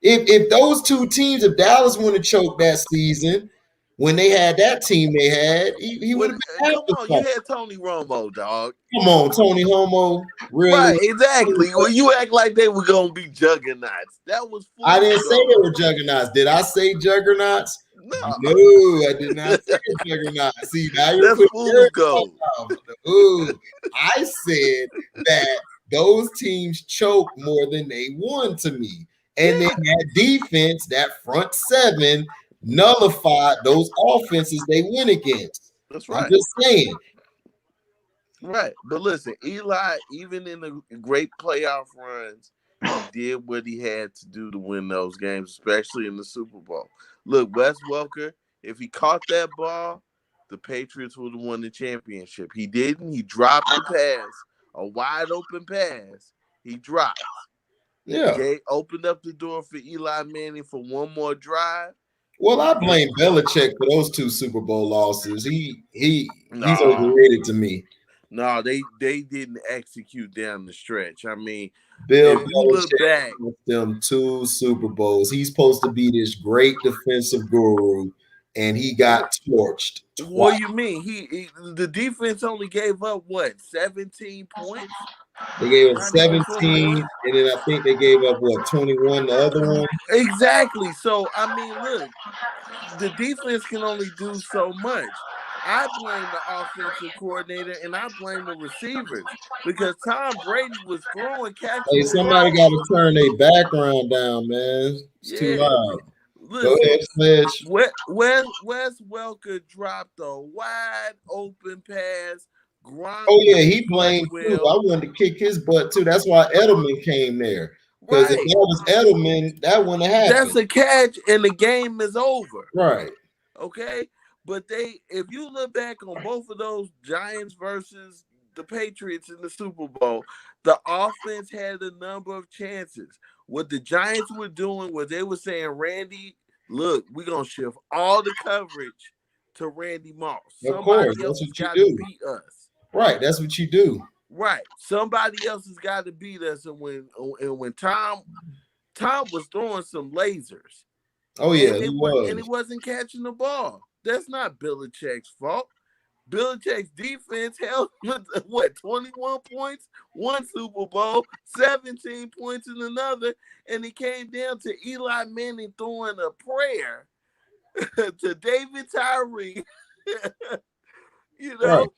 if those 2 teams, if Dallas wouldn't have choked that season, when they had that team they had, he would have been come on, you had Tony Romo, dog. Come on, Tony Romo. Really? Right, exactly. Well, you act like they were going to be juggernauts. That was I didn't say they were juggernauts. Did I say juggernauts? No, I did not say juggernauts. See, now you're putting your Ooh, I said that those teams choked more than they won to me. And then that defense, that front 7, nullify those offenses they win against. That's I'm right. just saying. Right. But listen, Eli, even in the great playoff runs, he did what he had to do to win those games, especially in the Super Bowl. Look, Wes Welker, if he caught that ball, the Patriots would have won the championship. He didn't. He dropped the pass, a wide open pass. He dropped. Yeah. Opened up the door for Eli Manning for one more drive. Well, I blame Belichick for those 2 Super Bowl losses. He's No. overrated to me. No, they didn't execute down the stretch. I mean, Bill if you look Belichick back, lost them 2 Super Bowls. He's supposed to be this great defensive guru, and he got torched twice. what do you mean? The defense only gave up what, 17 points? They gave up Not even 17, and then I think they gave up what, 21 the other one? Exactly. So I mean, look, the defense can only do so much. I blame the offensive coordinator and I blame the receivers because Tom Brady was throwing catches. Hey, somebody got to turn their background down, man. It's too loud. Listen, go ahead, Sledge. Wes Welker dropped a wide open pass. Gronk Oh yeah, he blamed too. I wanted to kick his butt too. That's why Edelman came there. Because if that was Edelman, that wouldn't have happened. That's a catch, and the game is over. Right. Okay. But if you look back on both of those, Giants versus the Patriots in the Super Bowl, the offense had a number of chances. What the Giants were doing was they were saying, Randy, look, we're going to shift all the coverage to Randy Moss. Somebody else has got to beat us. Right. That's what you do. Right. Somebody else has got to beat us. And when Tom was throwing some lasers. Oh, yeah, he was. And he wasn't catching the ball. That's not Belichick's fault. Belichick's defense held, 21 points, one Super Bowl, 17 points in another, and it came down to Eli Manning throwing a prayer to David Tyree, right,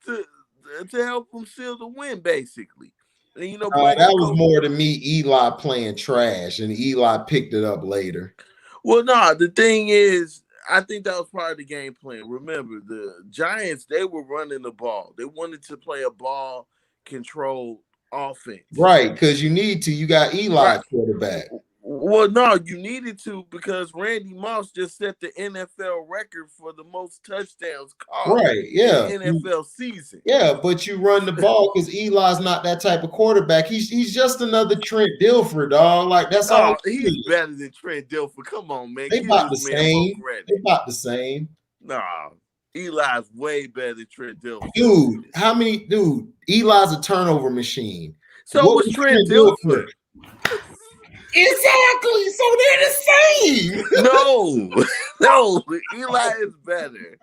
to help him seal the win, basically. And that was more to me Eli playing trash, and Eli picked it up later. Well, no, the thing is, I think that was part of the game plan. Remember, the Giants, they were running the ball. They wanted to play a ball controlled offense. Right, because you need to. You got Eli quarterback. Well, no, you needed to because Randy Moss just set the NFL record for the most touchdowns caught in the NFL season. Yeah, but you run the ball because Eli's not that type of quarterback. He's just another Trent Dilfer, dog. Like that's all. He's better than Trent Dilfer. Come on, man. They about the same. They about the same. Nah, Eli's way better than Trent Dilfer. Dude, Eli's a turnover machine. So was Trent Dilfer. Exactly. So they're the same. No, Eli is better.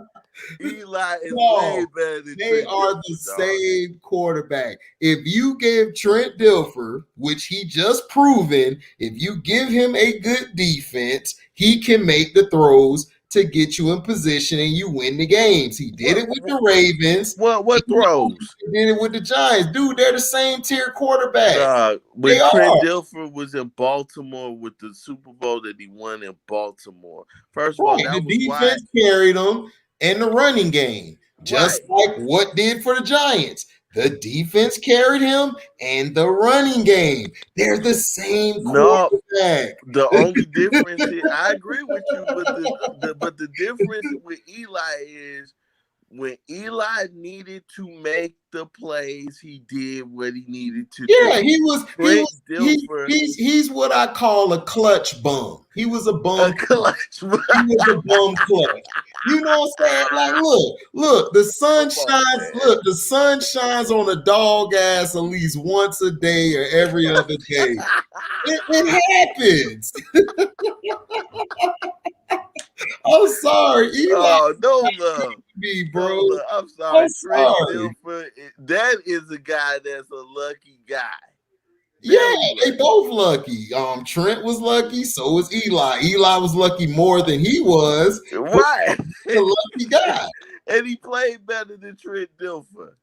Eli is way better than They are the same quarterback. If you give Trent Dilfer, which he just proven, if you give him a good defense, he can make the throws to get you in position and you win the games. He did it with the Ravens. What throws? He did it with the Giants. Dude, they're the same tier quarterback. When Trent Dilfer was in Baltimore with the Super Bowl that he won in Baltimore. First of all, the defense carried him in the running game. Just like what did for the Giants. The defense carried him and the running game. They're the same quarterback. The only difference is, I agree with you, but the difference with Eli is when Eli needed to make the plays, he did what he needed to do. Yeah, he's what I call a clutch bum. He was a bum. He was a bum clutch. You know what I'm saying? Like, look, the sun shines. Look, the sun shines on a dog ass at least once a day or every other day. It happens. I'm sorry, Eli. Oh, no love. Me, bro. No love. I'm sorry. Dilfer, that is a guy that's a lucky guy. They both lucky. Trent was lucky, so was Eli. Eli was lucky more than he was. Right. A lucky guy. And he played better than Trent Dilfer.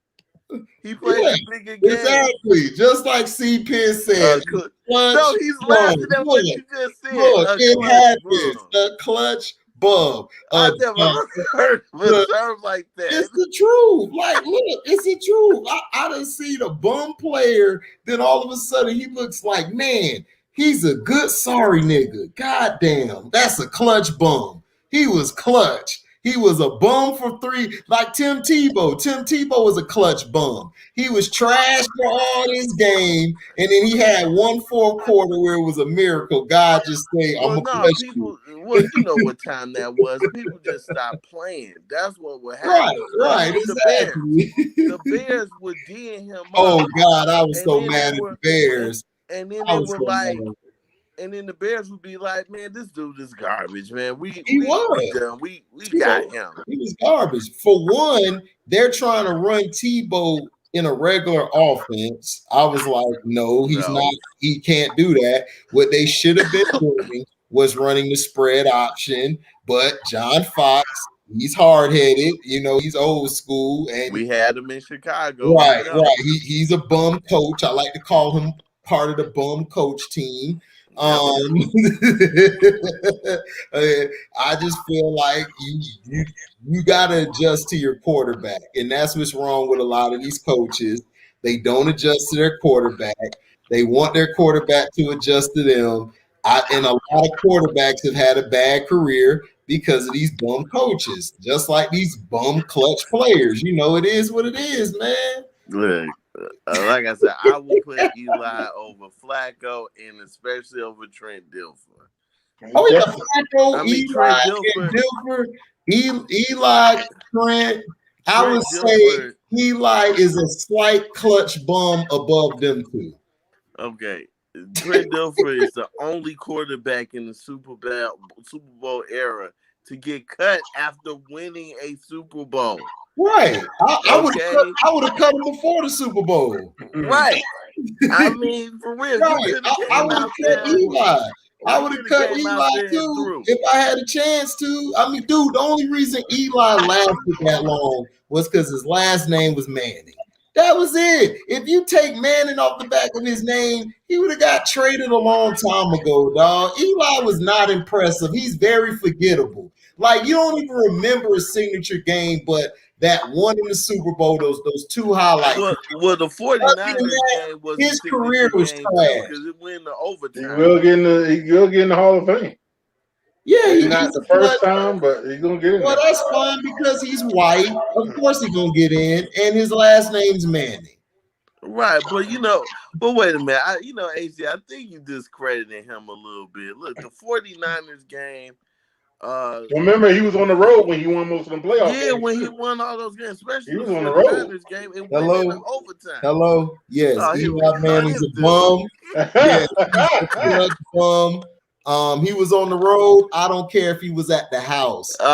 He played a bigger game. Exactly. Just like C. Penn said. No, he's laughing at what you just said. Look, it happens. The clutch Bub. I never heard of a term like that. It's the truth. Like, look, it's the truth. I done seen a bum player, then all of a sudden he looks like, man, he's a good sorry nigga. God damn, that's a clutch bum. He was clutch. He was a bum for three, like Tim Tebow. Tim Tebow was a clutch bum. He was trash for all this game, and then he had 1/4 quarter where it was a miracle. God just say, "I'm gonna bless you." Well, you know what time that was. People just stopped playing. That's what would happen. Right, exactly. The Bears would D him up. Oh God, I was so mad at the Bears. And then they were like, and then the Bears would be like, man, this dude is garbage, man. We done. We got him. He was garbage. For one, they're trying to run Tebow in a regular offense. I was like, no, he's not. He can't do that. What they should have been doing was running the spread option. But John Fox, he's hard-headed. You know, he's old school. And we had him in Chicago. Right. He's a bum coach. I like to call him part of the bum coach team. I just feel like you gotta adjust to your quarterback, and that's what's wrong with a lot of these coaches. They don't adjust to their quarterback. They want their quarterback to adjust to them. And a lot of quarterbacks have had a bad career because of these bum coaches, just like these bum clutch players. You know, it is what it is, man. Look. Like I said, I will put Eli over Flacco and especially over Trent Dilfer. Oh, yeah, Flacco, Eli, Trent. I would say Eli is a slight clutch bum above them two. Okay. Trent Dilfer is the only quarterback in the Super Bowl era to get cut after winning a Super Bowl. Right. I would have cut him before the Super Bowl. Right. I mean, for real. Right. I would have cut Eli. I would have cut Eli too if I had a chance to. I mean, dude, the only reason Eli lasted that long was because his last name was Manning. That was it. If you take Manning off the back of his name, he would have got traded a long time ago, dog. Eli was not impressive. He's very forgettable. Like, you don't even remember his signature game, but that one in the Super Bowl, those two highlights. Well, the 49ers game was his career was trash because it went into overtime. He will get in the Hall of Fame. Yeah, he's not the first time, but he's gonna get in. Well, that's fine because he's white. Of course, he's gonna get in, and his last name's Manning. Right, but wait a minute. AC, I think you discredited him a little bit. Look, the 49ers game. Remember, he was on the road when he won most of them playoffs. Yeah, when he won all those games, especially he was on the road. Game and went into overtime. Hello, yes, Eli Manning's a bum. Yes, he's a bum. He was on the road. I don't care if he was at the house. We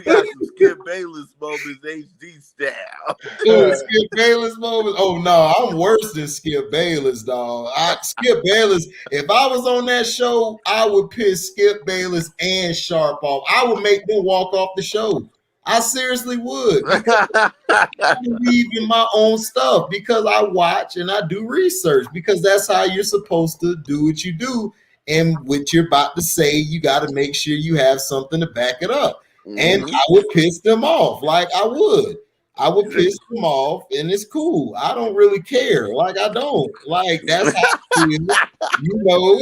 got some Skip Bayless moments, HD style. Skip Bayless moments. Oh no, I'm worse than Skip Bayless, dog. Skip Bayless. If I was on that show, I would piss Skip Bayless and Sharp off. I would make them walk off the show. I seriously would. I believe in my own stuff because I watch and I do research because that's how you're supposed to do what you do. And what you're about to say, you got to make sure you have something to back it up. Mm-hmm. And I would piss them off. Like I would piss them off, and it's cool. I don't really care. Like I don't. Like that's how I feel. You know.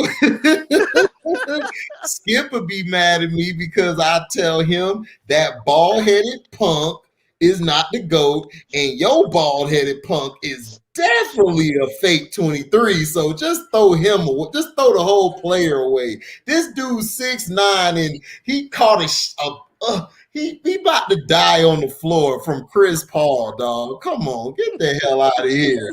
Skip would be mad at me because I tell him that bald-headed punk is not the GOAT, and your bald-headed punk is definitely a fake 23. So just throw him away. Just throw the whole player away. This dude's 6'9", and he caught he about to die on the floor from Chris Paul, dog. Come on, get the hell out of here.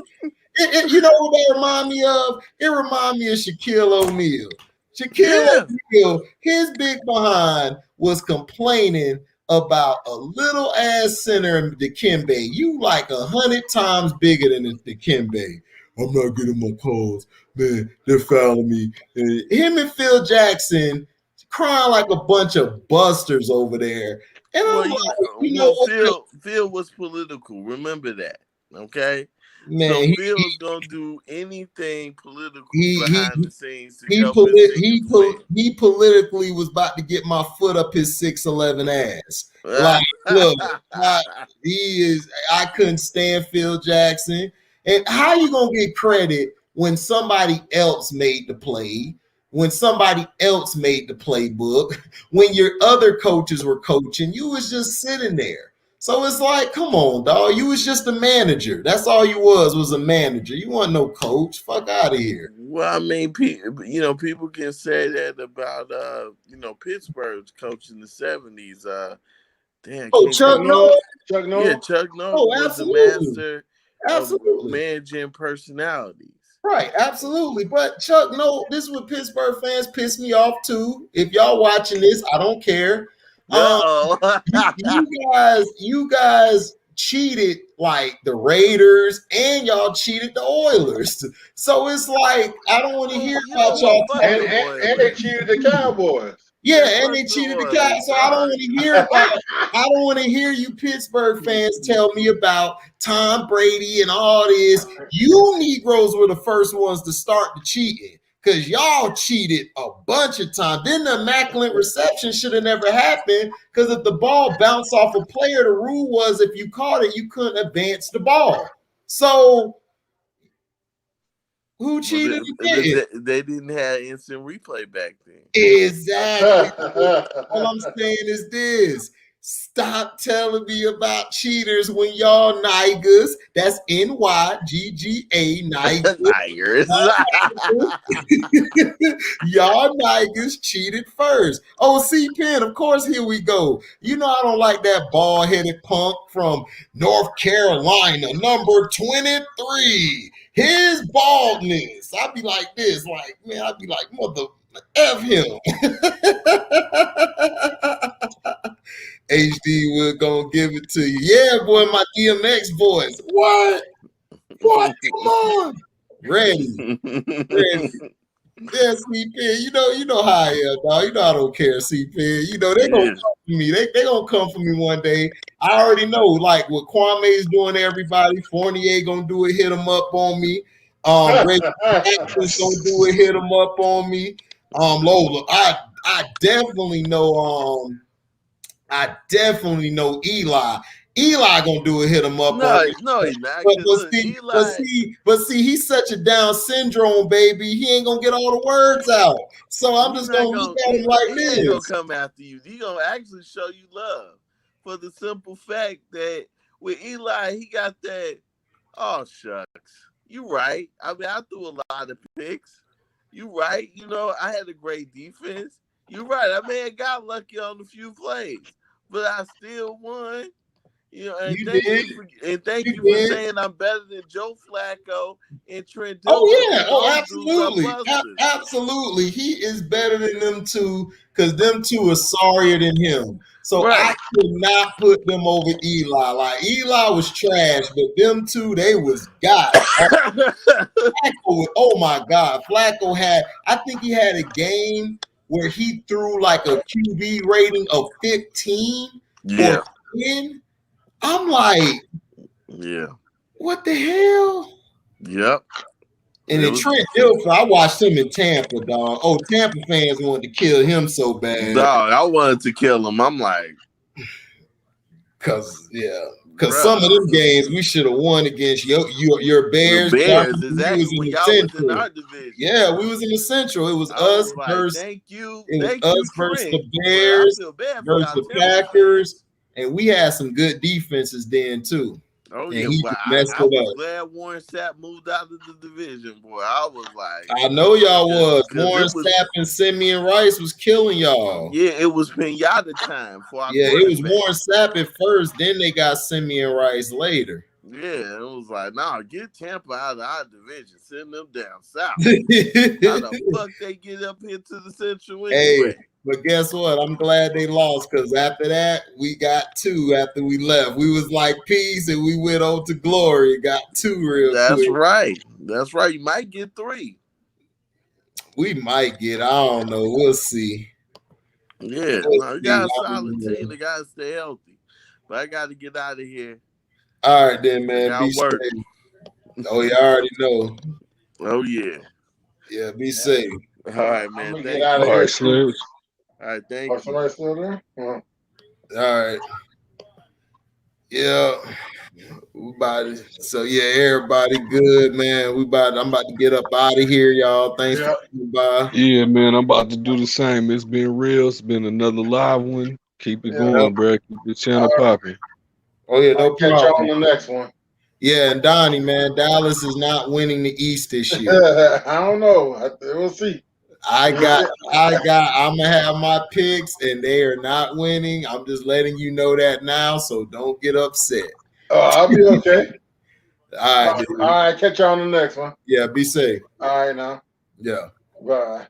You know what that remind me of? It remind me of Shaquille O'Neal. O'Neal, his big behind was complaining about a little ass center in Dikembe. You like 100 times bigger than Dikembe. I'm not getting my calls, man. They're fouling me. And him and Phil Jackson crying like a bunch of busters over there. And Phil was political. Remember that, okay? So Man, Phil's gonna do anything political he behind the scenes to he help his niggas he politically was about to get my foot up his 6'11" ass. win. Like, look, I couldn't stand Phil Jackson. And how you gonna get credit when somebody else made the play, when somebody else made the playbook, when your other coaches were coaching, you was just sitting there. So it's like, come on, dog. You was just a manager. That's all you was a manager. You weren't no coach. Fuck out of here. Well, I mean, people can say that about Pittsburgh's coach in the '70s. Damn, Oh, can't Chuck think. Noll? Chuck Yeah, Noll. Chuck Norton Oh, was the absolutely. master of Absolutely. managing personalities. Right, absolutely. But Chuck, no, this is what Pittsburgh fans piss me off too. If y'all watching this, I don't care. Uh-oh. You guys cheated like the Raiders and y'all cheated the Oilers. So it's like I don't want to hear You know about what? y'all. Fuck And, the and they Oilers. cheated the Cowboys. Yeah, and fuck they the cheated the Oilers, Cowboys. So I don't dog. want to hear about. I don't want to hear you Pittsburgh fans tell me about Tom Brady and all this. You Negroes were the first ones to start the cheating because y'all cheated a bunch of times. Then the immaculate reception should have never happened because if the ball bounced off a player, the rule was if you caught it, you couldn't advance the ball. So who cheated again? They didn't have instant replay back then. Exactly. All I'm saying is this. Stop telling me about cheaters when y'all niggas, that's N-Y-G-G-A, niggas. Tigers. Y'all niggas cheated first. Oh, C-Pen, of course, here we go. You know I don't like that bald-headed punk from North Carolina, number 23. His baldness. I'd be like this, like, man, I'd be like, mother, F him. HD, we're gonna give it to you. Yeah, boy, my DMX voice. What? What? Come on. Ready. Yeah, C-Pen. You know how I am, dog. You know I don't care, C-Pen. You know, they're gonna come for me. They gonna come for me one day. I already know, like what Kwame's doing to everybody. Fournier gonna do it, hit him up on me. Reggie Jackson's gonna do it, him up on me. Lola, I definitely know Eli. Eli gonna do it, hit him up on me. No, he's not. But see, he's such a Down syndrome baby. He ain't gonna get all the words out. So I'm just gonna look at him like this. He ain't gonna come after you. He gonna actually show you love for the simple fact that with Eli, he got that. Oh shucks, you right. I mean, I threw a lot of picks. You right. You know, I had a great defense. You right. I may have got lucky on a few plays, but I still won. You know, and thank you for saying I'm better than Joe Flacco and Trent Dilfer. Oh yeah, oh absolutely, absolutely. He is better than them two because them two are sorrier than him. So I could not put them over Eli. Like Eli was trash, but them two, they was God. Flacco, oh my God, Flacco had. I think he had a game where he threw like a QB rating of 15 or 10. I'm like, yeah, what the hell? Yep. And then Trent Dilfer, I watched him in Tampa, dog. Oh, Tampa fans wanted to kill him so bad. Dog, I wanted to kill him. I'm like, because some of them games we should have won against your Bears. The Bears, exactly. When y'all was in our division. Yeah, we was in the Central. It was us versus. Thank you. It was us versus the Bears versus the Packers. And we had some good defenses then too. Oh and yeah, I was glad Warren Sapp moved out of the division, boy. I was like, I know y'all was. Warren Sapp and Simeon Rice was killing y'all. Yeah, it was Pinata time for our it was Warren Sapp at first, then they got Simeon Rice later. Yeah, it was like, nah, get Tampa out of our division, send them down south. How the fuck they get up here to the Central anyway? Hey, but guess what? I'm glad they lost because after that, we got 2 after we left. We was like peace and we went on to glory. Got 2 real quick. That's right. That's right. You might get 3. We might get, I don't know. We'll see. Yeah, you got a solid team. They got to stay healthy. But I got to get out of here. All right, then, man. Be safe. Oh, you already know. Oh yeah. Yeah, be safe. All right, I'm man. gonna get Thank out you. of All here right, too. Sledge. All right, Oh, thank you. somebody still there? All right. Yeah. So yeah, everybody good, man. I'm about to get up out of here, y'all. Thanks for coming by. Yeah, man, I'm about to do the same. It's been real. It's been another live one. Keep it Yeah. going, bro. Keep the channel popping. Oh yeah, I'll no catch y'all on problem. the next one. Yeah, and Donnie, man, Dallas is not winning the East this year. I don't know. We'll see. I'm gonna have my picks, and they are not winning. I'm just letting you know that now, so don't get upset. I'll be okay. All right, All dude. right, catch y'all on the next one. Yeah, be safe. All right, now. Yeah. Bye.